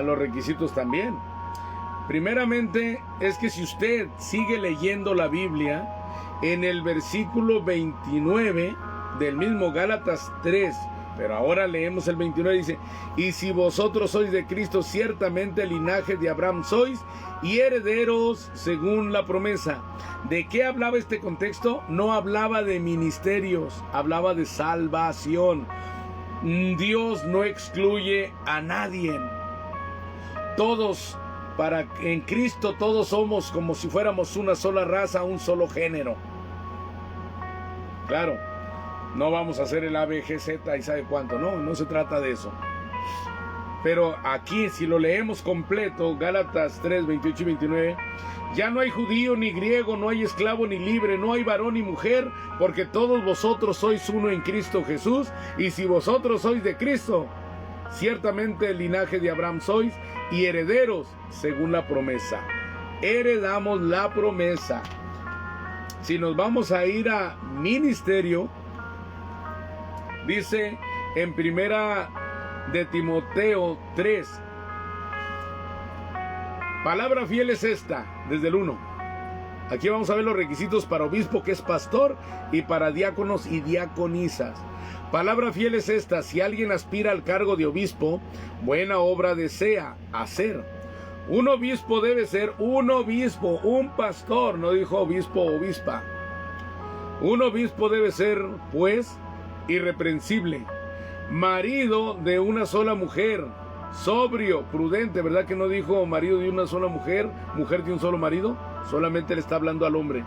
los requisitos también. Primeramente, es que si usted sigue leyendo la Biblia, en el versículo 29 del mismo Gálatas 3, pero ahora leemos el 29, dice, y si vosotros sois de Cristo, ciertamente el linaje de Abraham sois, y herederos según la promesa. ¿De qué hablaba este contexto? No hablaba de ministerios, hablaba de salvación. Dios no excluye a nadie. Todos, en Cristo todos somos como si fuéramos una sola raza, un solo género. Claro, no vamos a hacer el ABGZ y sabe cuánto, no se trata de eso. Pero aquí, si lo leemos completo, Gálatas 3, 28 y 29, ya no hay judío ni griego, no hay esclavo ni libre, no hay varón ni mujer, porque todos vosotros sois uno en Cristo Jesús. Y si vosotros sois de Cristo, ciertamente el linaje de Abraham sois, y herederos según la promesa. Heredamos la promesa. Si nos vamos a ir a ministerio, dice en primera de Timoteo 3, palabra fiel es esta, desde el 1. Aquí vamos a ver los requisitos para obispo, que es pastor, y para diáconos y diaconisas. Palabra fiel es esta: si alguien aspira al cargo de obispo, buena obra desea hacer. Un obispo debe ser un obispo, un pastor, no dijo obispo o obispa. Un obispo debe ser, pues, irreprensible, marido de una sola mujer, sobrio, prudente. ¿Verdad que no dijo marido de una sola mujer, mujer de un solo marido? Solamente le está hablando al hombre.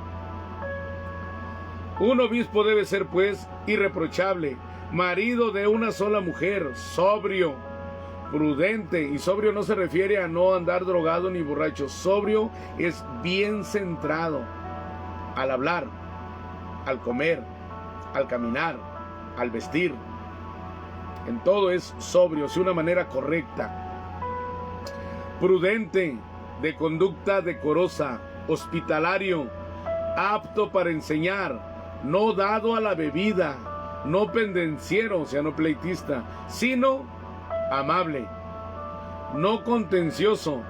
Un obispo debe ser, pues, irreprochable, marido de una sola mujer, sobrio, prudente. Y sobrio no se refiere a no andar drogado ni borracho. Sobrio es bien centrado al hablar, al comer, al caminar, al vestir. En todo es sobrio, de una manera correcta. Prudente, de conducta decorosa, hospitalario, apto para enseñar, no dado a la bebida, no pendenciero, o sea, no pleitista, sino amable, no contencioso,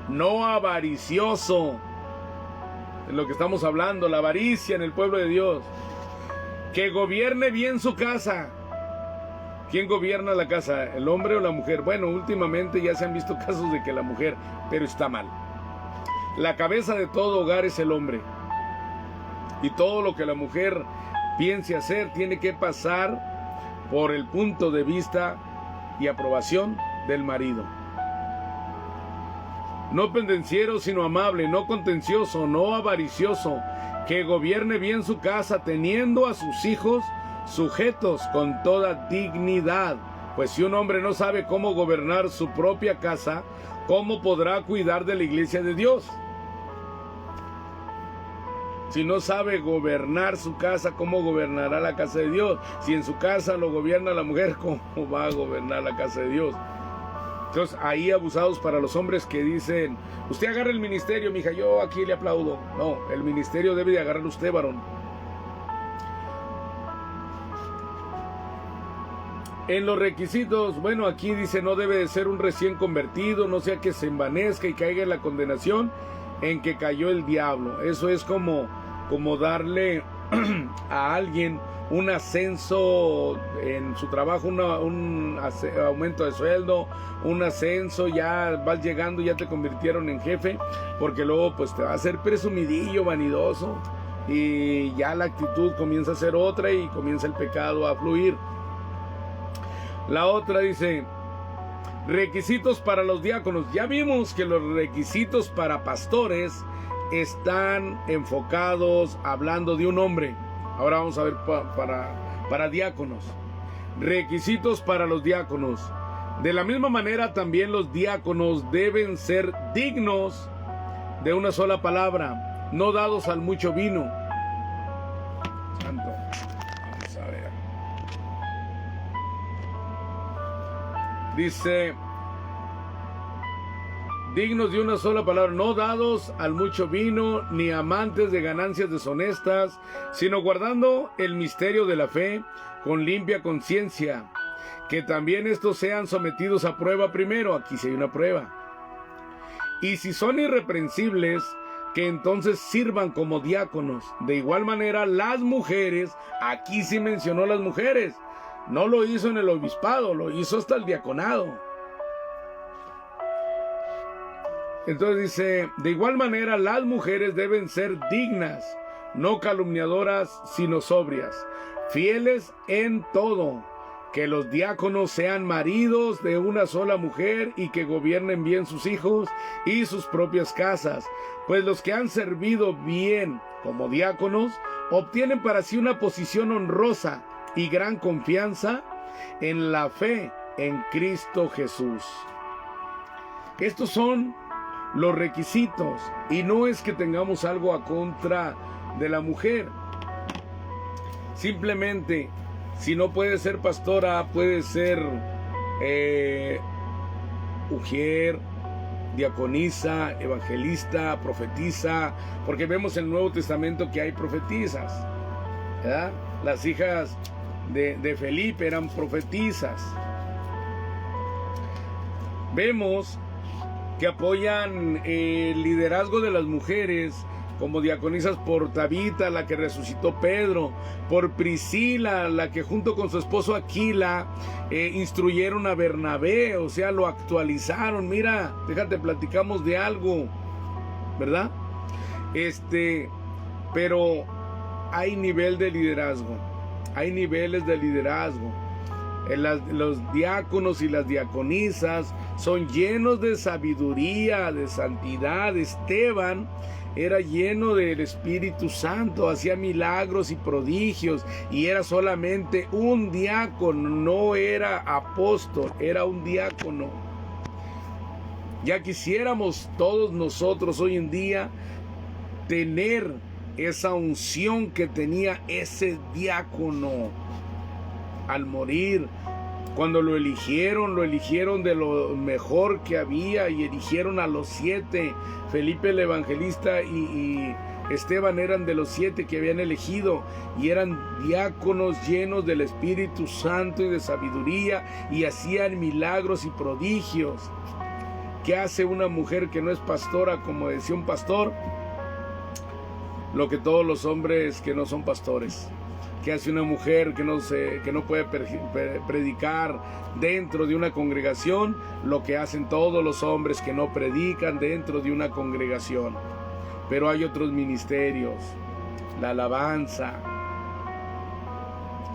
no avaricioso. Es lo que estamos hablando, la avaricia en el pueblo de Dios. Que gobierne bien su casa. ¿Quién gobierna la casa? ¿El hombre o la mujer? Bueno, últimamente ya se han visto casos de que la mujer, pero está mal. La cabeza de todo hogar es el hombre. Y todo lo que la mujer piense hacer tiene que pasar por el punto de vista y aprobación del marido. no pendenciero, sino amable, no contencioso, no avaricioso, que gobierne bien su casa, teniendo a sus hijos sujetos con toda dignidad. Pues si un hombre no sabe cómo gobernar su propia casa, ¿cómo podrá cuidar de la iglesia de Dios? Si no sabe gobernar su casa, ¿cómo gobernará la casa de Dios? Si en su casa lo gobierna la mujer, ¿cómo va a gobernar la casa de Dios? Entonces, ahí abusados para los hombres que dicen, usted agarra el ministerio, mija, yo aquí le aplaudo. No, el ministerio debe de agarrar usted, varón. En los requisitos, bueno, aquí dice, no debe de ser un recién convertido, no sea que se envanezca y caiga en la condenación en que cayó el diablo. Eso es como darle a alguien un ascenso en su trabajo, un aumento de sueldo, un ascenso, ya vas llegando, ya te convirtieron en jefe, porque luego pues te va a hacer presumidillo, vanidoso, y ya la actitud comienza a ser otra y comienza el pecado a fluir. La otra dice, requisitos para los diáconos. Ya vimos que los requisitos para pastores están enfocados hablando de un hombre. Ahora vamos a ver para diáconos. Requisitos para los diáconos. De la misma manera también los diáconos deben ser dignos de una sola palabra, no dados al mucho vino. Santo. Vamos a ver. Dice, dignos de una sola palabra, no dados al mucho vino, ni amantes de ganancias deshonestas, sino guardando el misterio de la fe con limpia conciencia, que también estos sean sometidos a prueba primero. Aquí sí hay una prueba. Y si son irreprensibles, que entonces sirvan como diáconos. De igual manera las mujeres, aquí sí mencionó las mujeres, no lo hizo en el obispado, lo hizo hasta el diaconado. Entonces dice, de igual manera las mujeres deben ser dignas, no calumniadoras, sino sobrias, fieles en todo, que los diáconos sean maridos de una sola mujer y que gobiernen bien sus hijos y sus propias casas, pues los que han servido bien como diáconos obtienen para sí una posición honrosa y gran confianza en la fe en Cristo Jesús. Estos son los requisitos, y no es que tengamos algo a contra de la mujer. Simplemente, si no puede ser pastora, puede ser mujer, diaconisa, evangelista, profetisa, porque vemos en el Nuevo Testamento que hay profetisas, ¿verdad? Las hijas de Felipe eran profetisas. Vemos que apoyan el liderazgo de las mujeres como diaconisas por Tabita, la que resucitó Pedro, por Priscila, la que junto con su esposo Aquila instruyeron a Bernabé, o sea, lo actualizaron. Mira, déjate, platicamos de algo, ¿verdad? Pero hay nivel de liderazgo, hay niveles de liderazgo. Los diáconos y las diaconisas son llenos de sabiduría, de santidad. Esteban era lleno del Espíritu Santo, hacía milagros y prodigios, y era solamente un diácono, no era apóstol, era un diácono. Ya quisiéramos todos nosotros hoy en día tener esa unción que tenía ese diácono al morir. Cuando lo eligieron de lo mejor que había, y eligieron a los 7. Felipe el evangelista y Esteban eran de los 7 que habían elegido, y eran diáconos llenos del Espíritu Santo y de sabiduría, y hacían milagros y prodigios. ¿Qué hace una mujer que no es pastora, como decía un pastor? Lo que todos los hombres que no son pastores. ¿Qué hace una mujer que no puede predicar dentro de una congregación? Lo que hacen todos los hombres que no predican dentro de una congregación. Pero hay otros ministerios, la alabanza.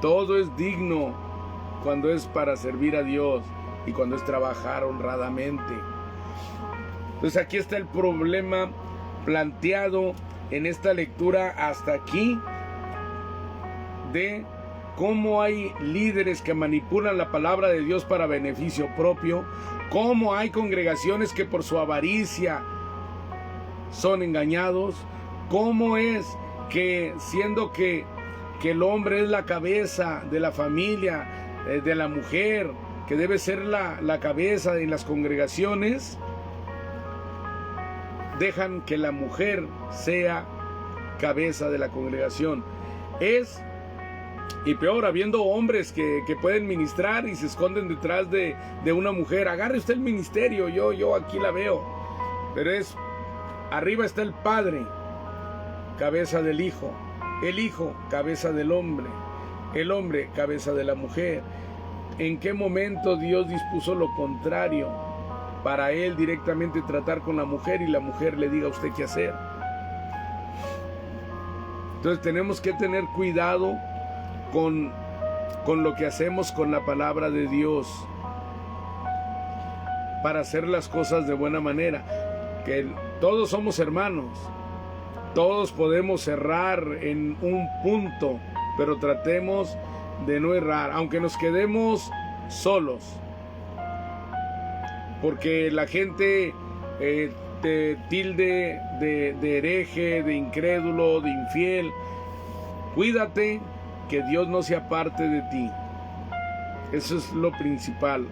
Todo es digno cuando es para servir a Dios y cuando es trabajar honradamente. Entonces aquí está el problema planteado en esta lectura hasta aquí, de cómo hay líderes que manipulan la palabra de Dios para beneficio propio, cómo hay congregaciones que por su avaricia son engañados, cómo es que siendo que el hombre es la cabeza de la familia, de la mujer, que debe ser la cabeza en las congregaciones, dejan que la mujer sea cabeza de la congregación. Y peor, habiendo hombres que pueden ministrar y se esconden detrás de una mujer. Agarre usted el ministerio, yo aquí la veo. Pero arriba está el padre, cabeza del hijo. El hijo, cabeza del hombre. El hombre, cabeza de la mujer. ¿En qué momento Dios dispuso lo contrario? Para él directamente tratar con la mujer y la mujer le diga a usted qué hacer. Entonces tenemos que tener cuidado con lo que hacemos con la palabra de Dios, para hacer las cosas de buena manera. Que todos somos hermanos, todos podemos errar en un punto, pero tratemos de no errar, aunque nos quedemos solos, porque la gente te tilde de hereje, de incrédulo, de infiel. Cuídate que Dios no se aparte de ti. Eso es lo principal.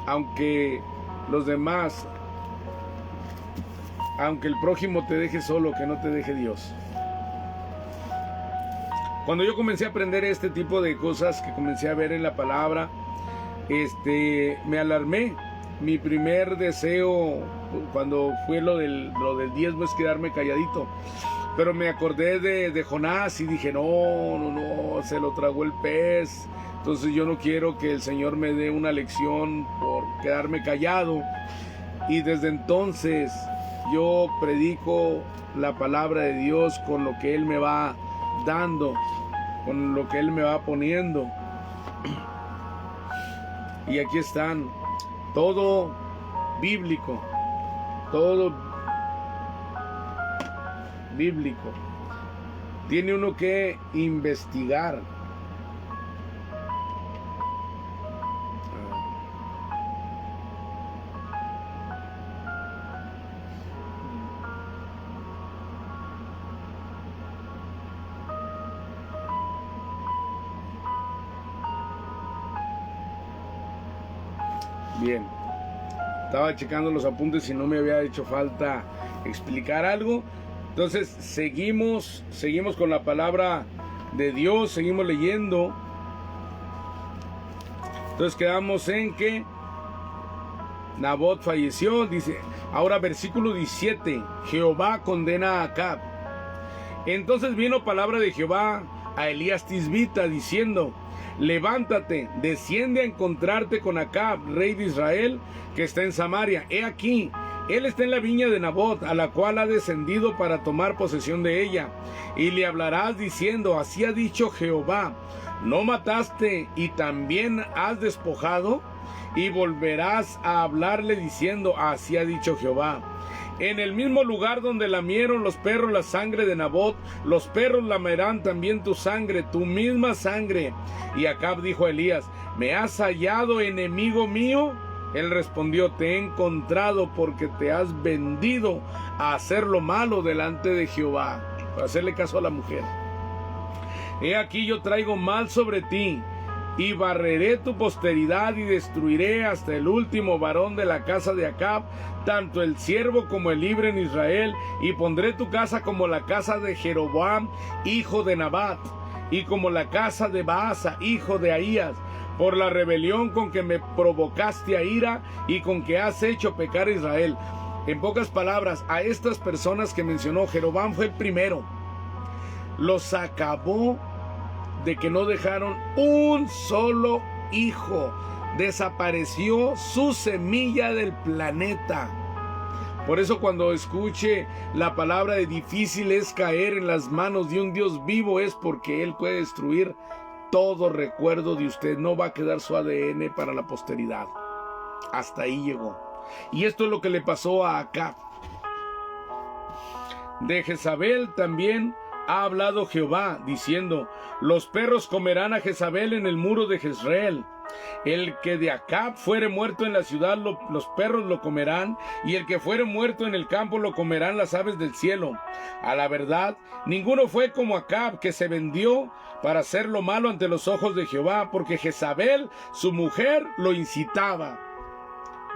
Aunque los demás, aunque el prójimo te deje solo, que no te deje Dios. Cuando yo comencé a aprender este tipo de cosas que comencé a ver en la palabra, me alarmé. Mi primer deseo cuando fue lo del diezmo es quedarme calladito. Pero me acordé de Jonás y dije, no, se lo tragó el pez. Entonces yo no quiero que el Señor me dé una lección por quedarme callado. Y desde entonces yo predico la palabra de Dios con lo que Él me va dando, con lo que Él me va poniendo. Y aquí están, todo bíblico, todo bíblico. Tiene uno que investigar. Bien, estaba checando los apuntes y no me había hecho falta explicar algo. Entonces seguimos con la palabra de Dios, seguimos leyendo. Entonces quedamos en que Nabot falleció. Dice, ahora versículo 17, Jehová condena a Acab. Entonces vino palabra de Jehová a Elías Tisbita diciendo, levántate, desciende a encontrarte con Acab, rey de Israel, que está en Samaria. He aquí, él está en la viña de Nabot, a la cual ha descendido para tomar posesión de ella. Y le hablarás diciendo, así ha dicho Jehová, ¿no mataste y también has despojado? Y volverás a hablarle diciendo, así ha dicho Jehová. En el mismo lugar donde lamieron los perros la sangre de Nabot, los perros lamerán también tu sangre, tu misma sangre. Y Acab dijo a Elías, ¿me has hallado, enemigo mío? Él respondió, te he encontrado porque te has vendido a hacer lo malo delante de Jehová. Para hacerle caso a la mujer. He aquí yo traigo mal sobre ti, y barreré tu posteridad y destruiré hasta el último varón de la casa de Acab, tanto el siervo como el libre en Israel, y pondré tu casa como la casa de Jeroboam, hijo de Nabat, y como la casa de Baasa, hijo de Ahías, por la rebelión con que me provocaste a ira y con que has hecho pecar a Israel. En pocas palabras, a estas personas que mencionó, Jeroboam fue el primero. Los acabó de que no dejaron un solo hijo. Desapareció su semilla del planeta. Por eso cuando escuche la palabra de difícil es caer en las manos de un Dios vivo, es porque Él puede destruir todo recuerdo de usted. No va a quedar su ADN para la posteridad. Hasta ahí llegó. Y esto es lo que le pasó a Acab. De Jezabel también ha hablado Jehová, diciendo: los perros comerán a Jezabel en el muro de Jezreel. El que de Acab fuere muerto en la ciudad, los perros lo comerán, y el que fuere muerto en el campo lo comerán las aves del cielo. A la verdad, ninguno fue como Acab, que se vendió para hacer lo malo ante los ojos de Jehová, porque Jezabel, su mujer, lo incitaba.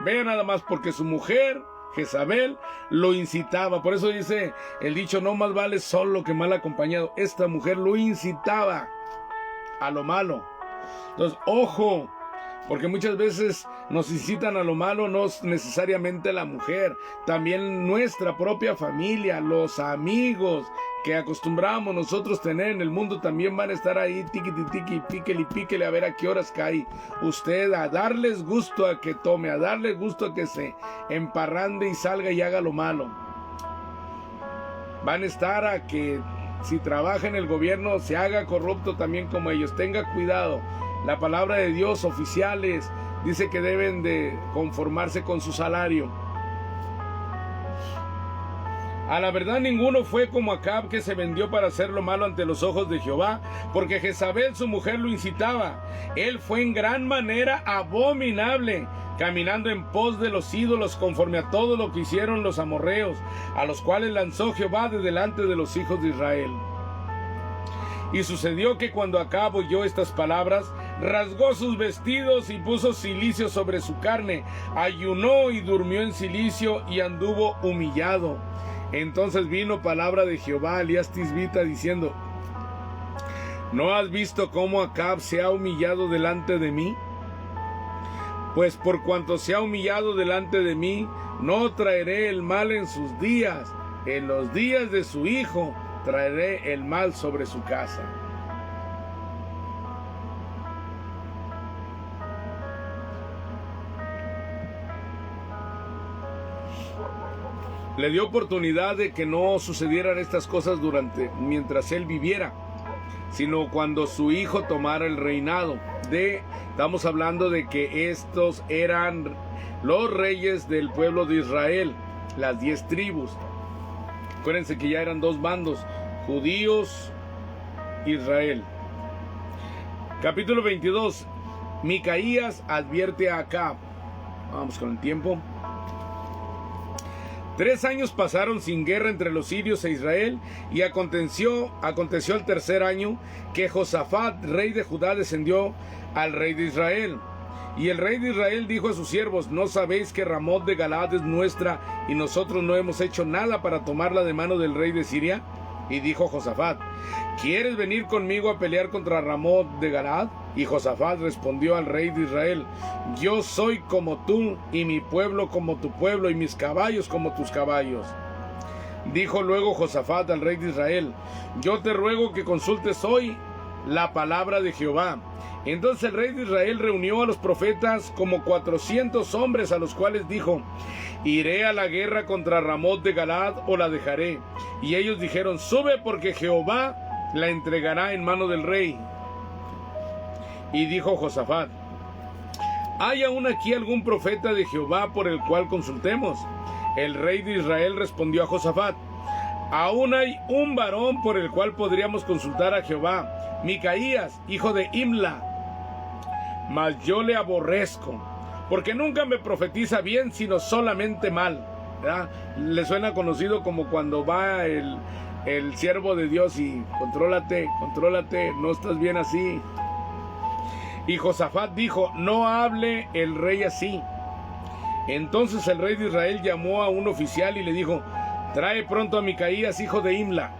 Vean nada más, porque su mujer, Jezabel, lo incitaba. Por eso dice el dicho: no más vale solo que mal acompañado. Esta mujer lo incitaba a lo malo. Entonces, ojo, porque muchas veces nos incitan a lo malo, no necesariamente la mujer, también nuestra propia familia, los amigos que acostumbramos nosotros tener en el mundo también van a estar ahí, tiqui, píquele, a ver a qué horas cae usted, a darles gusto a que tome, a darles gusto a que se emparrande y salga y haga lo malo. Van a estar a que si trabaja en el gobierno se haga corrupto también como ellos. Tenga cuidado. La palabra de Dios, oficiales, dice que deben de conformarse con su salario. A la verdad, ninguno fue como Acab, que se vendió para hacer lo malo ante los ojos de Jehová, porque Jezabel, su mujer, lo incitaba. Él fue en gran manera abominable, caminando en pos de los ídolos, conforme a todo lo que hicieron los amorreos, a los cuales lanzó Jehová de delante de los hijos de Israel. Y sucedió que cuando Acab oyó estas palabras, rasgó sus vestidos y puso cilicio sobre su carne, ayunó y durmió en cilicio y anduvo humillado. Entonces vino palabra de Jehová a Elías Tisbita diciendo: ¿no has visto cómo Acab se ha humillado delante de mí? Pues por cuanto se ha humillado delante de mí, no traeré el mal en sus días. En los días de su hijo traeré el mal sobre su casa. Le dio oportunidad de que no sucedieran estas cosas mientras él viviera, sino cuando su hijo tomara el reinado. Estamos hablando de que estos eran los reyes del pueblo de Israel, las 10 tribus. Acuérdense que ya eran 2 bandos, judíos, Israel. Capítulo 22. Micaías advierte a Acab. Vamos con el tiempo. 3 años pasaron sin guerra entre los sirios e Israel, y aconteció el 3er año que Josafat, rey de Judá, descendió al rey de Israel. Y el rey de Israel dijo a sus siervos: ¿no sabéis que Ramot de Galaad es nuestra, y nosotros no hemos hecho nada para tomarla de mano del rey de Siria? Y dijo Josafat: ¿quieres venir conmigo a pelear contra Ramot de Galaad? Y Josafat respondió al rey de Israel: yo soy como tú, y mi pueblo como tu pueblo, y mis caballos como tus caballos. Dijo luego Josafat al rey de Israel: yo te ruego que consultes hoy la palabra de Jehová. Entonces el rey de Israel reunió a los profetas, como 400 hombres, a los cuales dijo: ¿iré a la guerra contra Ramot de Galaad o la dejaré? Y ellos dijeron: sube, porque Jehová la entregará en mano del rey. Y dijo Josafat: ¿hay aún aquí algún profeta de Jehová por el cual consultemos? El rey de Israel respondió a Josafat: aún hay un varón por el cual podríamos consultar a Jehová, Micaías, hijo de Imla. Mas yo le aborrezco, porque nunca me profetiza bien, sino solamente mal. ¿Verdad? Le suena conocido como cuando va el siervo de Dios y contrólate, no estás bien así. Y Josafat dijo: no hable el rey así. Entonces el rey de Israel llamó a un oficial y le dijo: trae pronto a Micaías, hijo de Imla.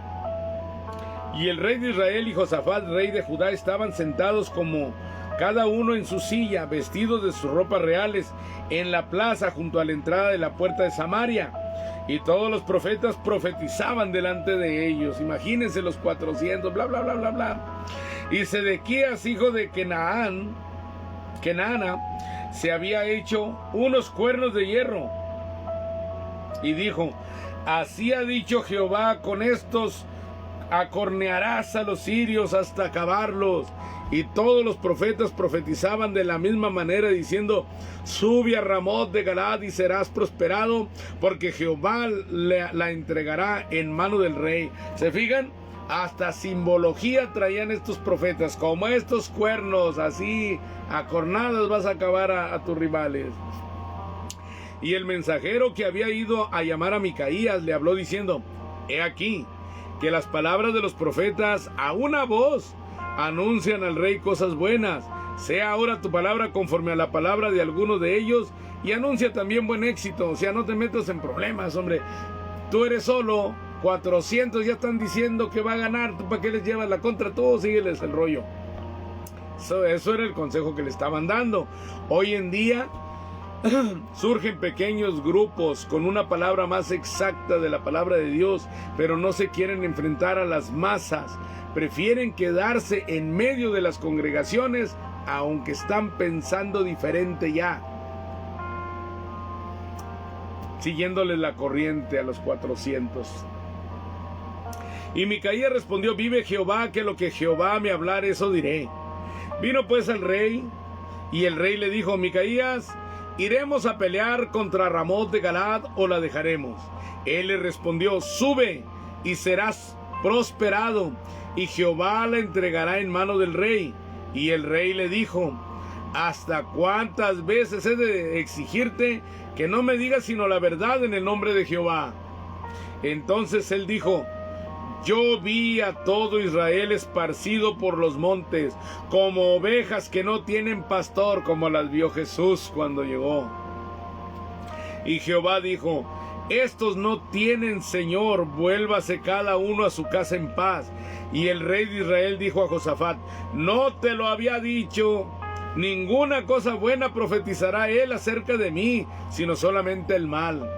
Y el rey de Israel y Josafat, rey de Judá, estaban sentados como cada uno en su silla, vestidos de sus ropas reales, en la plaza junto a la entrada de la puerta de Samaria. Y todos los profetas profetizaban delante de ellos. Imagínense los 400, bla, bla, bla, bla, bla. Y Sedequías, hijo de Kenaana, se había hecho unos cuernos de hierro. Y dijo: así ha dicho Jehová, con estos acornearás a los sirios hasta acabarlos. Y todos los profetas profetizaban de la misma manera, diciendo: sube a Ramot de Galaad y serás prosperado, porque Jehová la entregará en mano del rey. ¿Se fijan? Hasta simbología traían estos profetas, como estos cuernos, así acornados vas a acabar a tus rivales. Y el mensajero que había ido a llamar a Micaías le habló diciendo: he aquí que las palabras de los profetas a una voz anuncian al rey cosas buenas. Sea ahora tu palabra conforme a la palabra de alguno de ellos, y anuncia también buen éxito. O sea, no te metas en problemas, hombre. Tú eres solo, 400 ya están diciendo que va a ganar. ¿Tú para qué les llevas la contra? Tú sígueles el rollo. Eso era el consejo que le estaban dando. Hoy en día surgen pequeños grupos con una palabra más exacta de la palabra de Dios, pero no se quieren enfrentar a las masas. Prefieren quedarse en medio de las congregaciones, aunque están pensando diferente ya, siguiéndoles la corriente a los 400. Y Micaías respondió: vive Jehová, que lo que Jehová me hablar, eso diré. Vino pues el rey, y el rey le dijo: Micaías, ¿iremos a pelear contra Ramot de Galaad o la dejaremos? Él le respondió: sube y serás prosperado, y Jehová la entregará en mano del rey. Y el rey le dijo: ¿hasta cuántas veces he de exigirte que no me digas sino la verdad en el nombre de Jehová? Entonces él dijo: yo vi a todo Israel esparcido por los montes, como ovejas que no tienen pastor, como las vio Jesús cuando llegó. Y Jehová dijo: estos no tienen señor, vuélvase cada uno a su casa en paz. Y el rey de Israel dijo a Josafat: no te lo había dicho, ninguna cosa buena profetizará él acerca de mí, sino solamente el mal.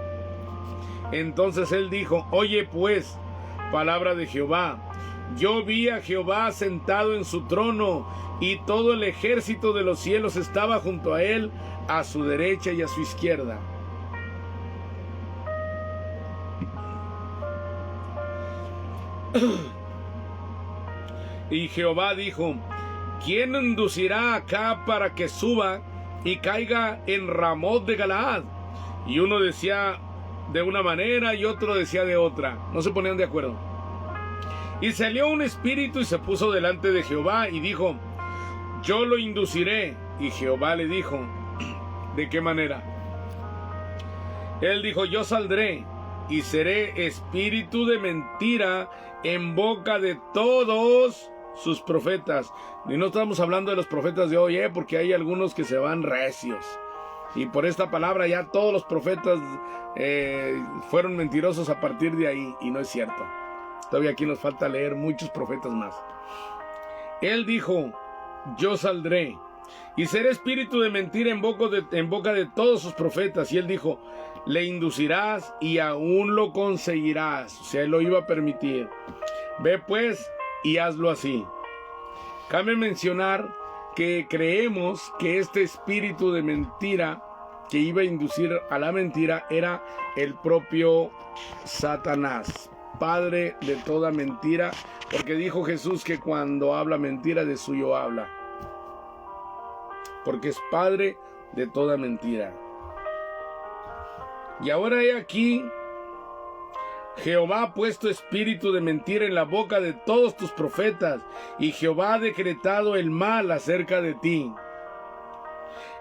Entonces él dijo: oye pues, palabra de Jehová. Yo vi a Jehová sentado en su trono, y todo el ejército de los cielos estaba junto a él, a su derecha y a su izquierda. Y Jehová dijo: ¿quién inducirá acá para que suba y caiga en Ramot de Galaad? Y uno decía de una manera y otro decía de otra. No se ponían de acuerdo. Y salió un espíritu y se puso delante de Jehová y dijo: yo lo induciré. Y Jehová le dijo: ¿de qué manera? Él dijo: yo saldré y seré espíritu de mentira en boca de todos sus profetas. Y no estamos hablando de los profetas de hoy, porque hay algunos que se van recios. Y por esta palabra ya todos los profetas fueron mentirosos a partir de ahí. Y no es cierto. Todavía aquí nos falta leer muchos profetas más. Él dijo: yo saldré y seré espíritu de mentira en boca de todos sus profetas. Y él dijo: le inducirás y aún lo conseguirás. O sea, él lo iba a permitir. Ve pues y hazlo así. Cabe mencionar que creemos que este espíritu de mentira que iba a inducir a la mentira era el propio Satanás, padre de toda mentira, porque dijo Jesús que cuando habla mentira de suyo habla, porque es padre de toda mentira. Y ahora he aquí, Jehová ha puesto espíritu de mentira en la boca de todos tus profetas, y Jehová ha decretado el mal acerca de ti.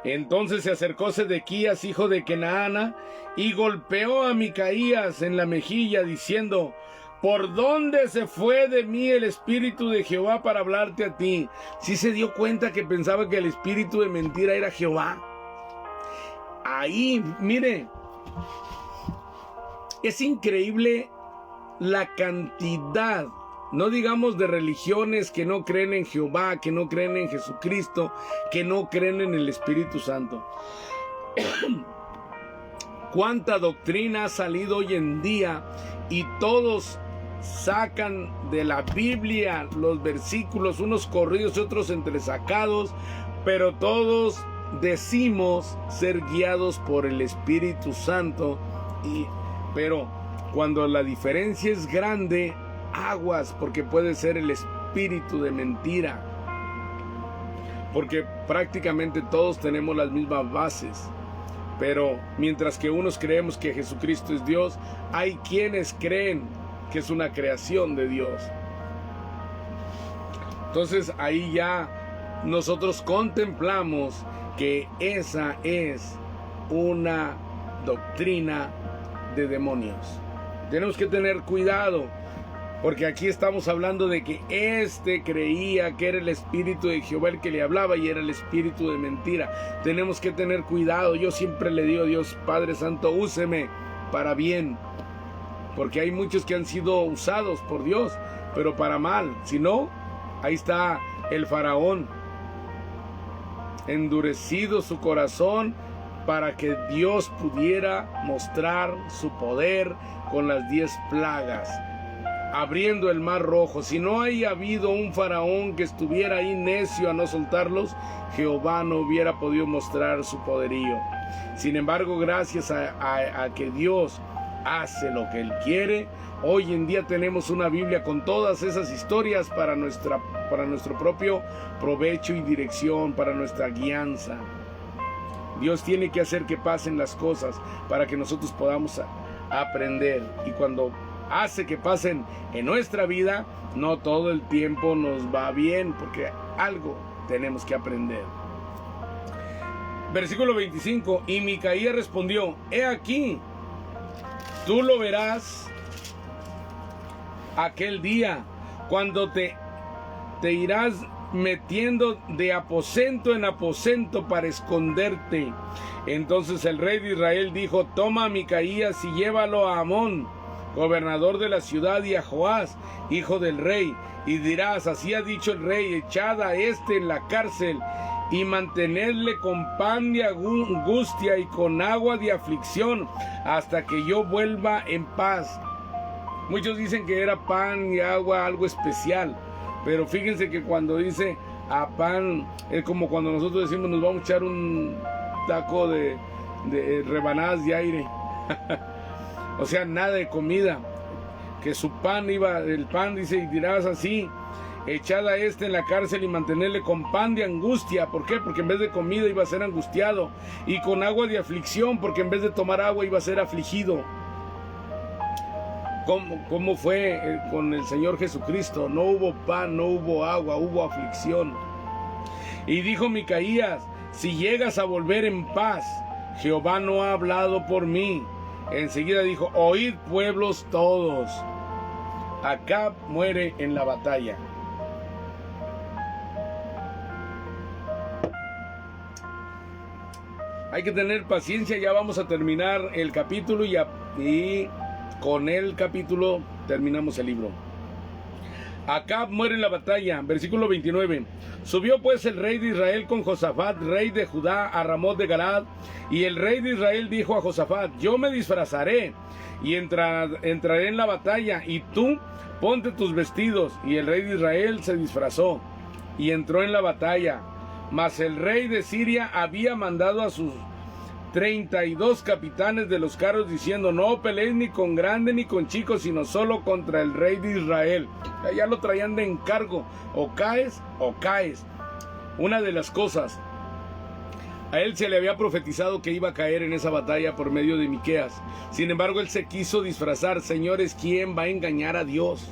Entonces se acercó Sedequías, hijo de Kenaana, y golpeó a Micaías en la mejilla, diciendo: ¿por dónde se fue de mí el espíritu de Jehová para hablarte a ti? ¿Sí se dio cuenta que pensaba que el espíritu de mentira era Jehová? Ahí, mire, es increíble la cantidad, no digamos de religiones que no creen en Jehová, que no creen en Jesucristo, que no creen en el Espíritu Santo. Cuánta doctrina ha salido hoy en día y todos sacan de la Biblia los versículos, unos corridos y otros entresacados, pero todos decimos ser guiados por el Espíritu Santo. Pero cuando la diferencia es grande, aguas, porque puede ser el espíritu de mentira, porque prácticamente todos tenemos las mismas bases. Pero mientras que unos creemos que Jesucristo es Dios, hay quienes creen que es una creación de Dios. Entonces ahí ya nosotros contemplamos que esa es una doctrina de demonios. Tenemos que tener cuidado, porque aquí estamos hablando de que creía que era el espíritu de Jehová el que le hablaba y era el espíritu de mentira. Tenemos que tener cuidado. Yo siempre le digo a Dios, Padre Santo, úseme para bien, porque hay muchos que han sido usados por Dios, pero para mal. Si no, ahí está el faraón, endurecido su corazón para que Dios pudiera mostrar su poder con las 10 plagas, abriendo el mar rojo. Si no haya habido un faraón que estuviera ahí necio a no soltarlos, Jehová no hubiera podido mostrar su poderío. Sin embargo, gracias a que Dios hace lo que Él quiere, hoy en día tenemos una Biblia con todas esas historias para nuestro propio provecho y dirección, para nuestra guianza. Dios tiene que hacer que pasen las cosas para que nosotros podamos aprender. Y cuando hace que pasen en nuestra vida, no todo el tiempo nos va bien, porque algo tenemos que aprender. Versículo 25. Y Micaía respondió: he aquí, tú lo verás aquel día, cuando te irás metiendo de aposento en aposento para esconderte. Entonces el rey de Israel dijo: toma a Micaías y llévalo a Amón, gobernador de la ciudad, y a Joás, hijo del rey, y dirás: así ha dicho el rey, echad a en la cárcel y mantenedle con pan de angustia y con agua de aflicción hasta que yo vuelva en paz. Muchos dicen que era pan y agua algo especial, pero fíjense que cuando dice a pan, es como cuando nosotros decimos nos vamos a echar un taco de rebanadas de aire. O sea, nada de comida. Que su pan el pan dice, y dirás así: echad a en la cárcel y mantenerle con pan de angustia. ¿Por qué? Porque en vez de comida iba a ser angustiado, y con agua de aflicción, porque en vez de tomar agua iba a ser afligido. ¿Cómo fue con el Señor Jesucristo? No hubo pan, no hubo agua, hubo aflicción. Y dijo Micaías: si llegas a volver en paz, Jehová no ha hablado por mí. Enseguida dijo: oíd, pueblos todos, Acab muere en la batalla. Hay que tener paciencia. Ya vamos a terminar el capítulo y con el capítulo terminamos el libro. Acab muere en la batalla. Versículo 29. Subió pues el rey de Israel con Josafat, rey de Judá, a Ramot de Galad. Y el rey de Israel dijo a Josafat: yo me disfrazaré y entraré en la batalla, y tú ponte tus vestidos. Y el rey de Israel se disfrazó y entró en la batalla. Mas el rey de Siria había mandado a sus 32 capitanes de los carros, diciendo: no peleéis ni con grande ni con chico, sino solo contra el rey de Israel. Ya lo traían de encargo: o caes o caes. Una de las cosas, a él se le había profetizado que iba a caer en esa batalla por medio de Miqueas. Sin embargo, él se quiso disfrazar. Señores, ¿quién va a engañar a Dios?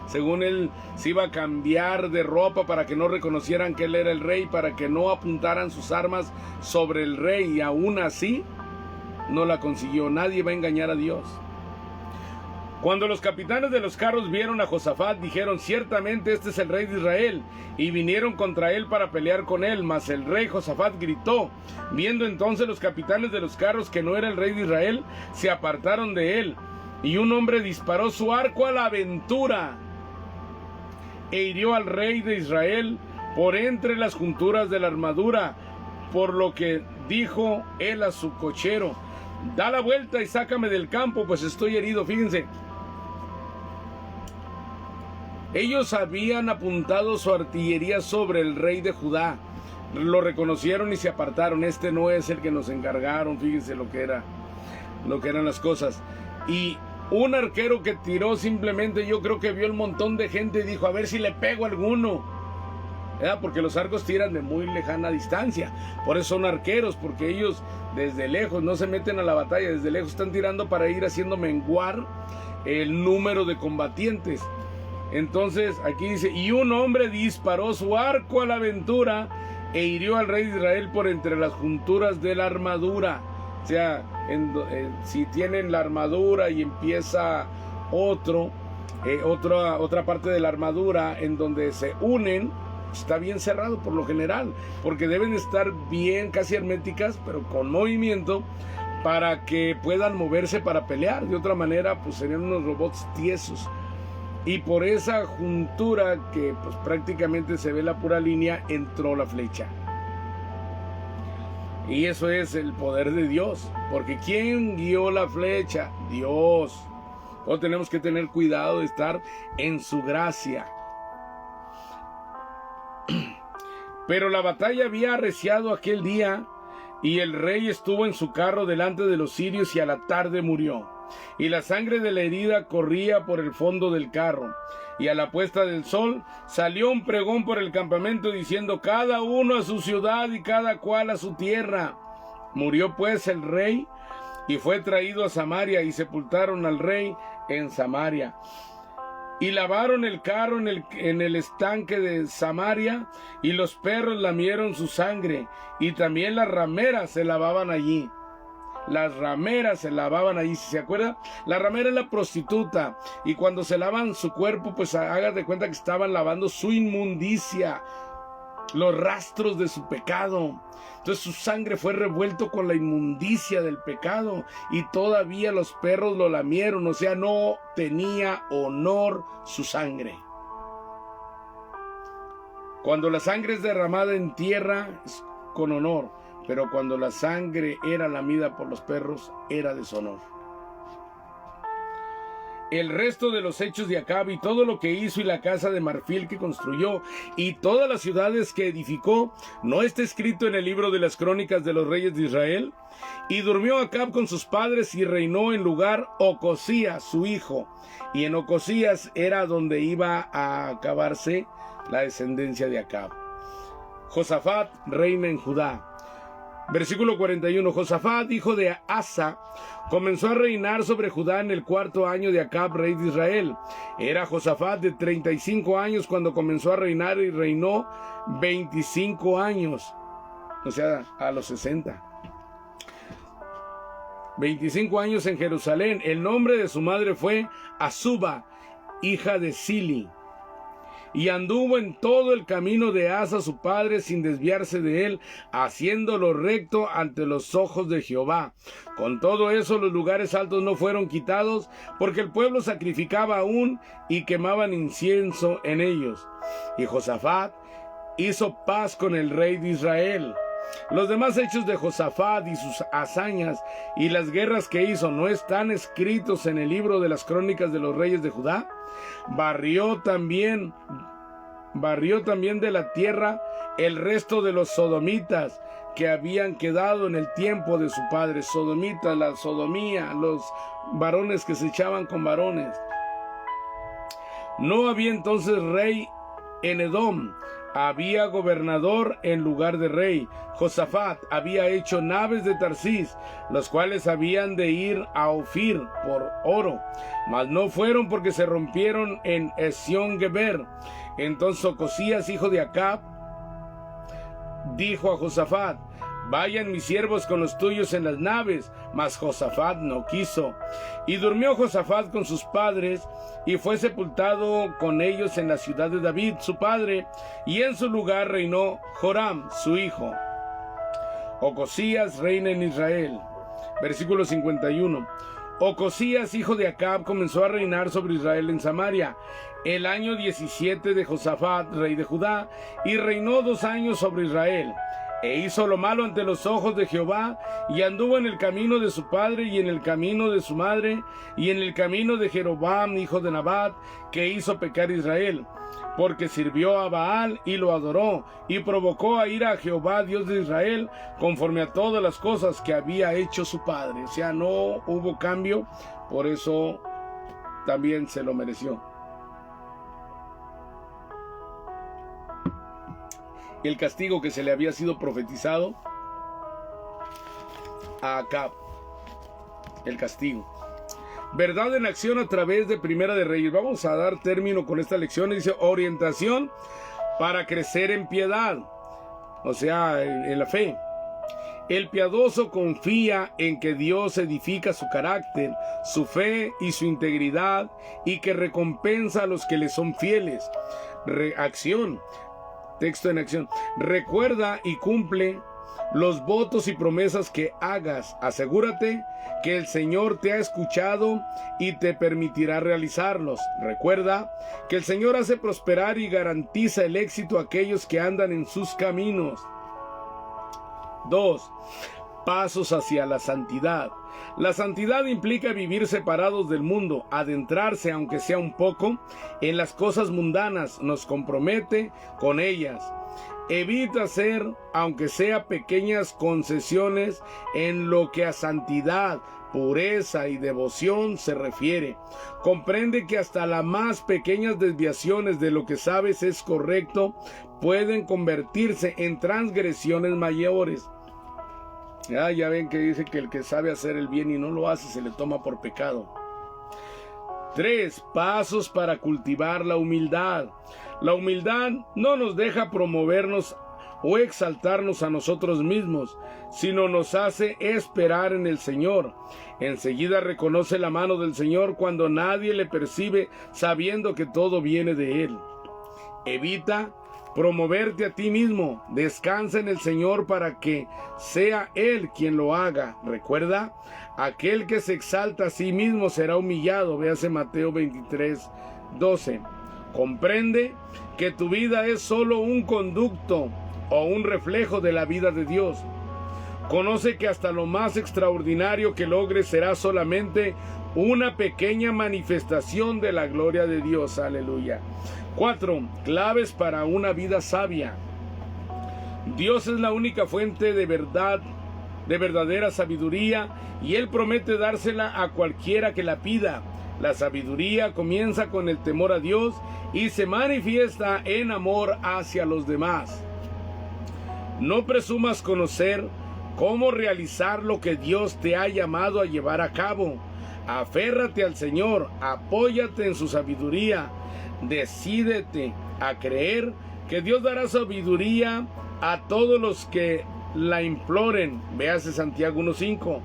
Según él, se iba a cambiar de ropa para que no reconocieran que él era el rey, para que no apuntaran sus armas sobre el rey, y aún así no la consiguió. Nadie va a engañar a Dios. Cuando los capitanes de los carros vieron a Josafat, dijeron: ciertamente este es el rey de Israel, y vinieron contra él para pelear con él. Mas el rey Josafat gritó. Viendo entonces los capitanes de los carros que no era el rey de Israel, se apartaron de él, y un hombre disparó su arco a la aventura e hirió al rey de Israel por entre las junturas de la armadura, por lo que dijo él a su cochero: da la vuelta y sácame del campo, pues estoy herido. Fíjense, ellos habían apuntado su artillería sobre el rey de Judá, lo reconocieron y se apartaron. No es el que nos encargaron. Fíjense lo que eran las cosas. Y Un arquero que tiró simplemente, yo creo que vio el montón de gente y dijo, a ver si le pego a alguno. ¿Verdad? Porque los arcos tiran de muy lejana distancia. Por eso son arqueros, porque ellos desde lejos no se meten a la batalla, desde lejos están tirando para ir haciendo menguar el número de combatientes. Entonces aquí dice, y un hombre disparó su arco a la aventura e hirió al rey de Israel por entre las junturas de la armadura. O sea, si tienen la armadura y empieza otra parte de la armadura en donde se unen, está bien cerrado por lo general, porque deben estar bien, casi herméticas, pero con movimiento, para que puedan moverse para pelear. De otra manera, pues serían unos robots tiesos. Y por esa juntura que pues prácticamente se ve la pura línea, entró la flecha. Y eso es el poder de Dios, porque ¿quién guió la flecha? Dios. Todos tenemos que tener cuidado de estar en su gracia. Pero la batalla había arreciado aquel día, y el rey estuvo en su carro delante de los sirios, y a la tarde murió. Y la sangre de la herida corría por el fondo del carro. Y a la puesta del sol salió un pregón por el campamento diciendo, cada uno a su ciudad y cada cual a su tierra. Murió pues el rey y fue traído a Samaria, y sepultaron al rey en Samaria. Y lavaron el carro en el estanque de Samaria, y los perros lamieron su sangre, y también las rameras se lavaban allí. Las rameras se lavaban allí, si se acuerda, la ramera es la prostituta, y cuando se lavan su cuerpo, pues hagan de cuenta que estaban lavando su inmundicia, los rastros de su pecado. Entonces su sangre fue revuelto con la inmundicia del pecado, y todavía los perros lo lamieron. O sea, no tenía honor su sangre. Cuando la sangre es derramada en tierra es con honor, pero cuando la sangre era lamida por los perros era deshonor. El resto de los hechos de Acab y todo lo que hizo, y la casa de marfil que construyó, y todas las ciudades que edificó, ¿no está escrito en el libro de las crónicas de los reyes de Israel? Y durmió Acab con sus padres, y reinó en lugar Ocosías su hijo, y en Ocosías era donde iba a acabarse la descendencia de Acab. Josafat reina en Judá. Versículo 41. Josafat, hijo de Asa, comenzó a reinar sobre Judá en el 4º año de Acab, rey de Israel. Era Josafat de 35 años cuando comenzó a reinar, y reinó 25 años. O sea, a los 60. 25 años en Jerusalén. El nombre de su madre fue Azuba, hija de Sili. Y anduvo en todo el camino de Asa su padre, sin desviarse de él, haciendo lo recto ante los ojos de Jehová. Con todo eso los lugares altos no fueron quitados, porque el pueblo sacrificaba aún y quemaban incienso en ellos. Y Josafat hizo paz con el rey de Israel. Los demás hechos de Josafat y sus hazañas y las guerras que hizo, ¿no están escritos en el libro de las crónicas de los reyes de Judá? Barrió también de la tierra el resto de los sodomitas que habían quedado en el tiempo de su padre. Sodomitas, la sodomía, los varones que se echaban con varones. No había entonces rey en Edom, había gobernador en lugar de rey. Josafat había hecho naves de Tarsís, los cuales habían de ir a Ofir por oro, mas no fueron porque se rompieron en Esión-Geber. Entonces Ocosías, hijo de Acab, dijo a Josafat: vayan mis siervos con los tuyos en las naves. Mas Josafat no quiso. Y durmió Josafat con sus padres, y fue sepultado con ellos en la ciudad de David, su padre, y en su lugar reinó Joram, su hijo. Ocosías reina en Israel. Versículo 51. Ocosías, hijo de Acab, comenzó a reinar sobre Israel en Samaria, el año 17 de Josafat, rey de Judá, y reinó 2 años sobre Israel. E hizo lo malo ante los ojos de Jehová, y anduvo en el camino de su padre, y en el camino de su madre, y en el camino de Jeroboam, hijo de Nabat, que hizo pecar a Israel, porque sirvió a Baal y lo adoró, y provocó a ira a Jehová, Dios de Israel, conforme a todas las cosas que había hecho su padre. O sea, no hubo cambio, por eso también se lo mereció. El castigo que se le había sido profetizado a Acab. El castigo. Verdad en acción a través de Primera de Reyes. Vamos a dar término con esta lección. Dice orientación para crecer en piedad. O sea, en la fe. El piadoso confía en que Dios edifica su carácter, su fe y su integridad, y que recompensa a los que le son fieles. Acción. Texto en acción. Recuerda y cumple los votos y promesas que hagas. Asegúrate que el Señor te ha escuchado y te permitirá realizarlos. Recuerda que el Señor hace prosperar y garantiza el éxito a aquellos que andan en sus caminos. 2. Pasos hacia la santidad. La santidad implica vivir separados del mundo, adentrarse, aunque sea un poco, en las cosas mundanas, nos compromete con ellas. Evita hacer, aunque sea pequeñas concesiones, en lo que a santidad, pureza y devoción se refiere. Comprende que hasta las más pequeñas desviaciones de lo que sabes es correcto pueden convertirse en transgresiones mayores. Ya ven que dice que el que sabe hacer el bien y no lo hace se le toma por pecado. 3. Pasos para cultivar la humildad. La humildad no nos deja promovernos o exaltarnos a nosotros mismos, sino nos hace esperar en el Señor. Enseguida reconoce la mano del Señor cuando nadie le percibe, sabiendo que todo viene de Él. Evita promoverte a ti mismo. Descansa en el Señor para que sea Él quien lo haga. Recuerda, aquel que se exalta a sí mismo será humillado. Véase Mateo 23:12. Comprende que tu vida es solo un conducto o un reflejo de la vida de Dios. Conoce que hasta lo más extraordinario que logres será solamente una pequeña manifestación de la gloria de Dios. Aleluya. 4. Claves para una vida sabia. Dios es la única fuente de verdad, de verdadera sabiduría, y Él promete dársela a cualquiera que la pida. La sabiduría comienza con el temor a Dios y se manifiesta en amor hacia los demás. No presumas conocer cómo realizar lo que Dios te ha llamado a llevar a cabo. Aférrate al Señor, apóyate en su sabiduría. Decídete a creer que Dios dará sabiduría a todos los que la imploren. Véase Santiago 1:5.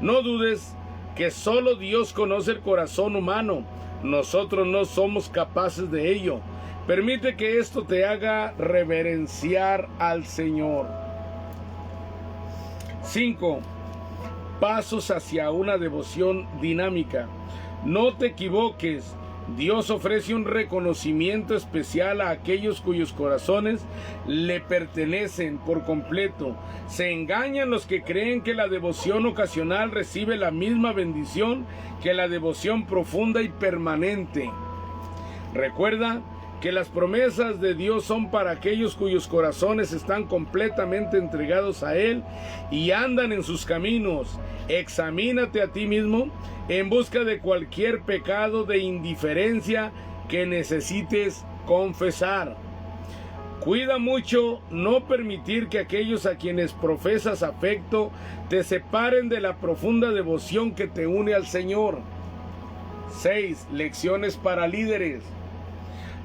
No dudes que solo Dios conoce el corazón humano. Nosotros no somos capaces de ello. Permite que esto te haga reverenciar al Señor. 5. Pasos hacia una devoción dinámica. No te equivoques. Dios ofrece un reconocimiento especial a aquellos cuyos corazones le pertenecen por completo. Se engañan los que creen que la devoción ocasional recibe la misma bendición que la devoción profunda y permanente. Recuerda que las promesas de Dios son para aquellos cuyos corazones están completamente entregados a Él y andan en sus caminos. Examínate a ti mismo en busca de cualquier pecado de indiferencia que necesites confesar. Cuida mucho no permitir que aquellos a quienes profesas afecto te separen de la profunda devoción que te une al Señor. 6. Lecciones para líderes.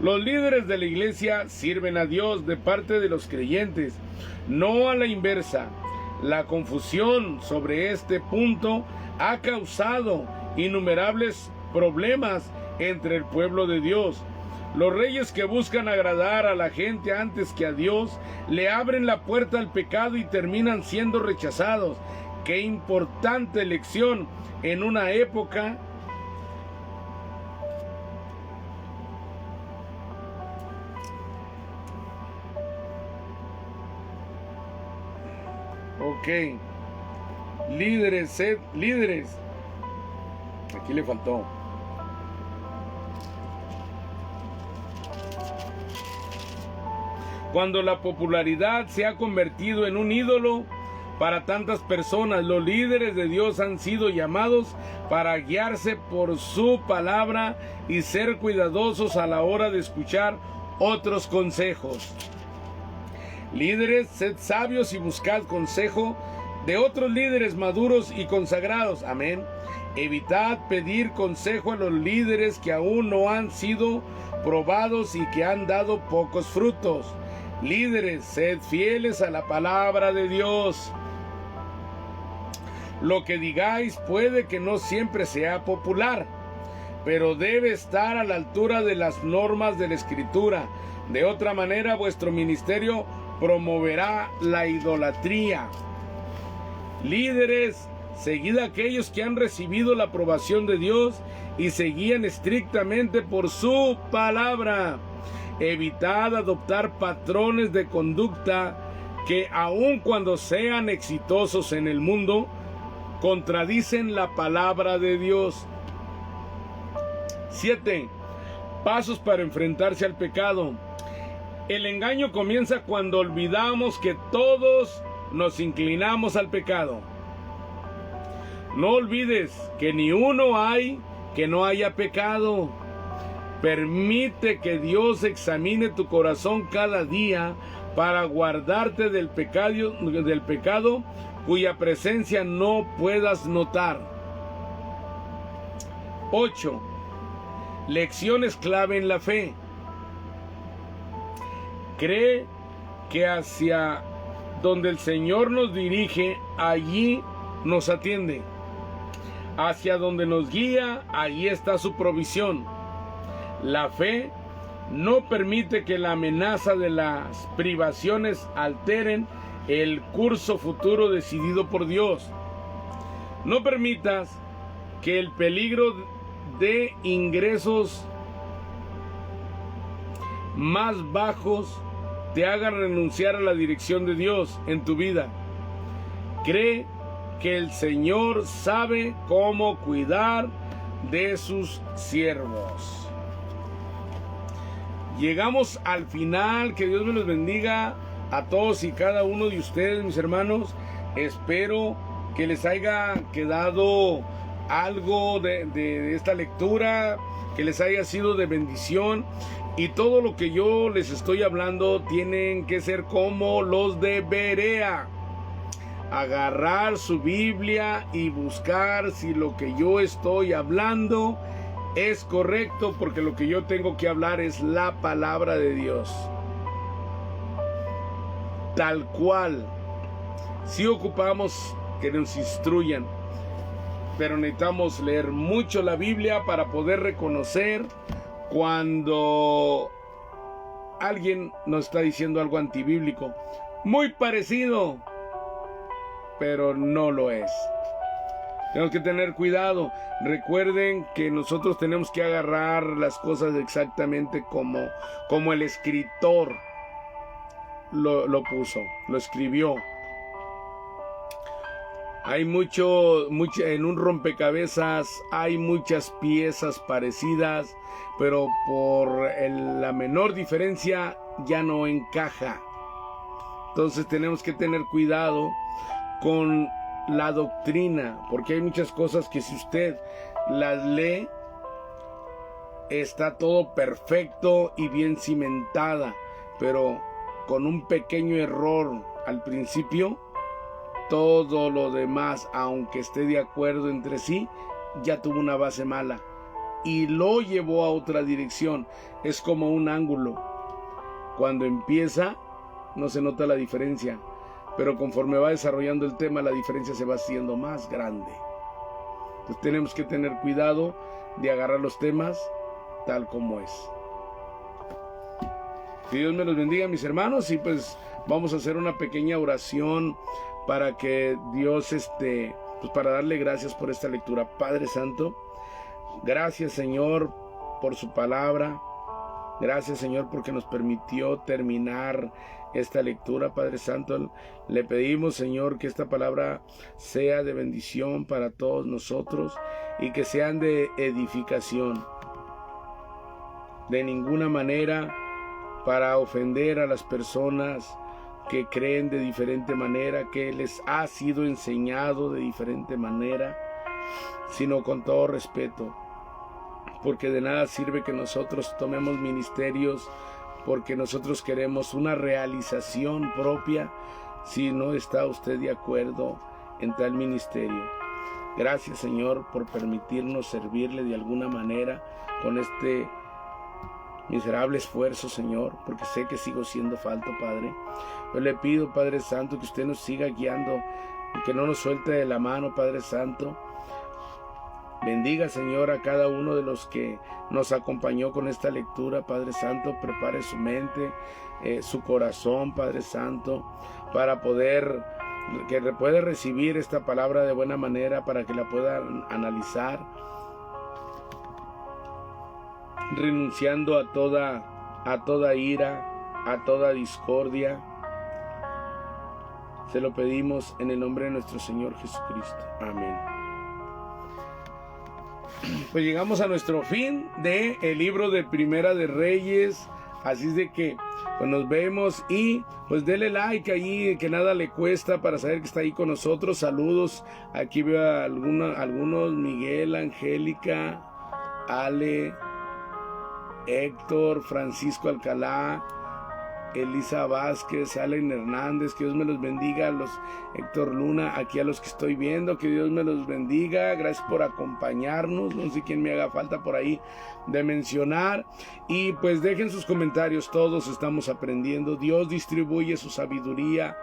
Los líderes de la iglesia sirven a Dios de parte de los creyentes, no a la inversa. La confusión sobre este punto ha causado innumerables problemas entre el pueblo de Dios. Los reyes que buscan agradar a la gente antes que a Dios le abren la puerta al pecado y terminan siendo rechazados. Qué importante lección en una época líderes, sed líderes. Aquí le faltó. Cuando la popularidad se ha convertido en un ídolo para tantas personas. Los líderes de Dios han sido llamados para guiarse por su palabra y ser cuidadosos a la hora de escuchar otros consejos. Líderes, sed sabios y buscad consejo de otros líderes maduros y consagrados. Amén. Evitad pedir consejo a los líderes que aún no han sido probados y que han dado pocos frutos. Líderes, sed fieles a la palabra de Dios. Lo que digáis puede que no siempre sea popular, pero debe estar a la altura de las normas de la Escritura. De otra manera, vuestro ministerio promoverá la idolatría. Líderes, seguid a aquellos que han recibido la aprobación de Dios y se guían estrictamente por su palabra. Evitad adoptar patrones de conducta que, aun cuando sean exitosos en el mundo, contradicen la palabra de Dios. 7. Pasos para enfrentarse al pecado. El engaño comienza cuando olvidamos que todos nos inclinamos al pecado. No olvides que ni uno hay que no haya pecado. Permite que Dios examine tu corazón cada día para guardarte del pecado cuya presencia no puedas notar. 8. Lecciones clave en la fe. Cree que hacia donde el Señor nos dirige, allí nos atiende. Hacia donde nos guía, allí está su provisión. La fe no permite que la amenaza de las privaciones alteren el curso futuro decidido por Dios. No permitas que el peligro de ingresos más bajos te haga renunciar a la dirección de Dios en tu vida. Cree que el Señor sabe cómo cuidar de sus siervos. Llegamos al final. Que Dios me los bendiga a todos y cada uno de ustedes, mis hermanos. Espero que les haya quedado algo de esta lectura, que les haya sido de bendición. Y todo lo que yo les estoy hablando tienen que ser como los de Berea. Agarrar su Biblia y buscar si lo que yo estoy hablando es correcto, porque lo que yo tengo que hablar es la palabra de Dios. Tal cual. Si ocupamos que nos instruyan, pero necesitamos leer mucho la Biblia para poder reconocer cuando alguien nos está diciendo algo antibíblico. Muy parecido, pero no lo es. Tenemos que tener cuidado. Recuerden que nosotros tenemos que agarrar las cosas exactamente como el escritor lo puso, lo escribió. Hay mucho en un rompecabezas, hay muchas piezas parecidas, pero por la menor diferencia ya no encaja. Entonces tenemos que tener cuidado con la doctrina, porque hay muchas cosas que si usted las lee, está todo perfecto y bien cimentada, pero con un pequeño error al principio, todo lo demás, aunque esté de acuerdo entre sí, ya tuvo una base mala y lo llevó a otra dirección. Es como un ángulo. Cuando empieza no se nota la diferencia, pero conforme va desarrollando el tema, la diferencia se va haciendo más grande. Entonces tenemos que tener cuidado de agarrar los temas tal como es. Que Dios me los bendiga, mis hermanos, y pues vamos a hacer una pequeña oración para que Dios pues para darle gracias por esta lectura. Padre Santo, gracias, Señor, por su palabra. Gracias, Señor, porque nos permitió terminar esta lectura. Padre Santo, le pedimos, Señor, que esta palabra sea de bendición para todos nosotros y que sean de edificación. De ninguna manera para ofender a las personas que creen de diferente manera, que les ha sido enseñado de diferente manera, sino con todo respeto, porque de nada sirve que nosotros tomemos ministerios porque nosotros queremos una realización propia si no está usted de acuerdo en tal ministerio. Gracias, Señor, por permitirnos servirle de alguna manera con este miserable esfuerzo, Señor, porque sé que sigo siendo falto, Padre. Yo le pido, Padre Santo, que usted nos siga guiando y que no nos suelte de la mano, Padre Santo. Bendiga, Señor, a cada uno de los que nos acompañó con esta lectura, Padre Santo. Prepare su mente, su corazón, Padre Santo, para que pueda recibir esta palabra de buena manera, para que la puedan analizar, renunciando a toda ira, a toda discordia. Se lo pedimos en el nombre de nuestro Señor Jesucristo. Amén. Pues llegamos a nuestro fin del libro de Primera de Reyes. Así es de que pues nos vemos y pues dele like ahí, que nada le cuesta, para saber que está ahí con nosotros. Saludos, aquí veo a algunos, Miguel, Angélica, Ale, Héctor, Francisco Alcalá, Elisa Vázquez, Allen Hernández. Que Dios me los bendiga. A los Héctor Luna, aquí a los que estoy viendo, que Dios me los bendiga. Gracias por acompañarnos. No sé quién me haga falta por ahí de mencionar. Y pues dejen sus comentarios, todos estamos aprendiendo. Dios distribuye su sabiduría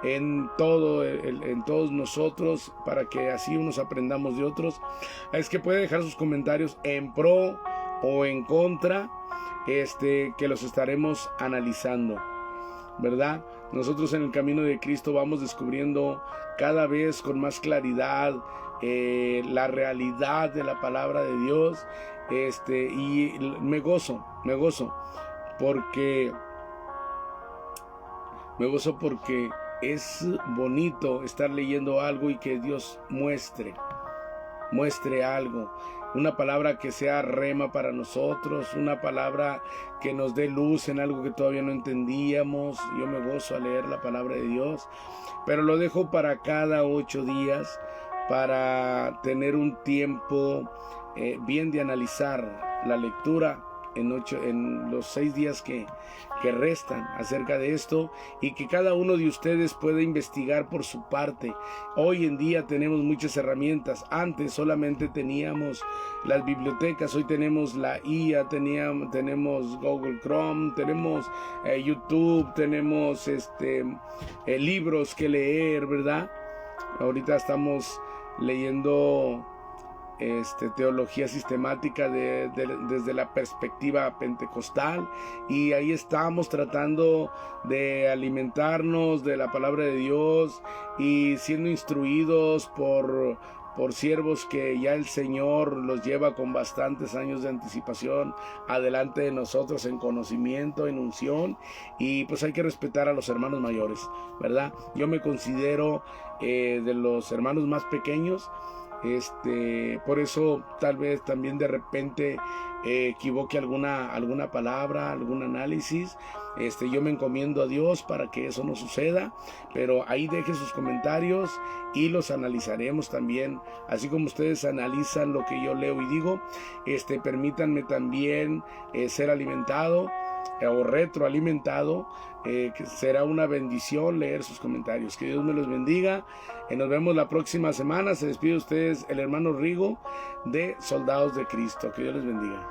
en todos nosotros, para que así unos aprendamos de otros. Es que puede dejar sus comentarios en pro o en contra, que los estaremos analizando, ¿verdad? Nosotros en el camino de Cristo vamos descubriendo cada vez con más claridad la realidad de la palabra de Dios, y me gozo porque es bonito estar leyendo algo y que Dios muestre algo, una palabra que sea rema para nosotros, una palabra que nos dé luz en algo que todavía no entendíamos. Yo me gozo a leer la palabra de Dios, pero lo dejo para cada 8 días, para tener un tiempo bien de analizar la lectura en los 6 días que restan acerca de esto, y que cada uno de ustedes pueda investigar por su parte. Hoy en día tenemos muchas herramientas. Antes solamente teníamos las bibliotecas, hoy tenemos la IA, tenemos Google Chrome, tenemos YouTube, tenemos libros que leer, ¿verdad? Ahorita estamos leyendo teología sistemática desde la perspectiva pentecostal, y ahí estamos tratando de alimentarnos de la palabra de Dios y siendo instruidos por siervos que ya el Señor los lleva con bastantes años de anticipación adelante de nosotros en conocimiento, en unción. Y pues hay que respetar a los hermanos mayores, ¿verdad? Yo me considero de los hermanos más pequeños. Por eso tal vez también de repente equivoque alguna palabra, algún análisis. Yo me encomiendo a Dios para que eso no suceda, pero ahí deje sus comentarios y los analizaremos también, así como ustedes analizan lo que yo leo y digo. Permítanme también ser alimentado o retroalimentado, que será una bendición leer sus comentarios. Que Dios me los bendiga. Nos vemos la próxima semana. Se despide de ustedes el hermano Rigo de Soldados de Cristo. Que Dios les bendiga.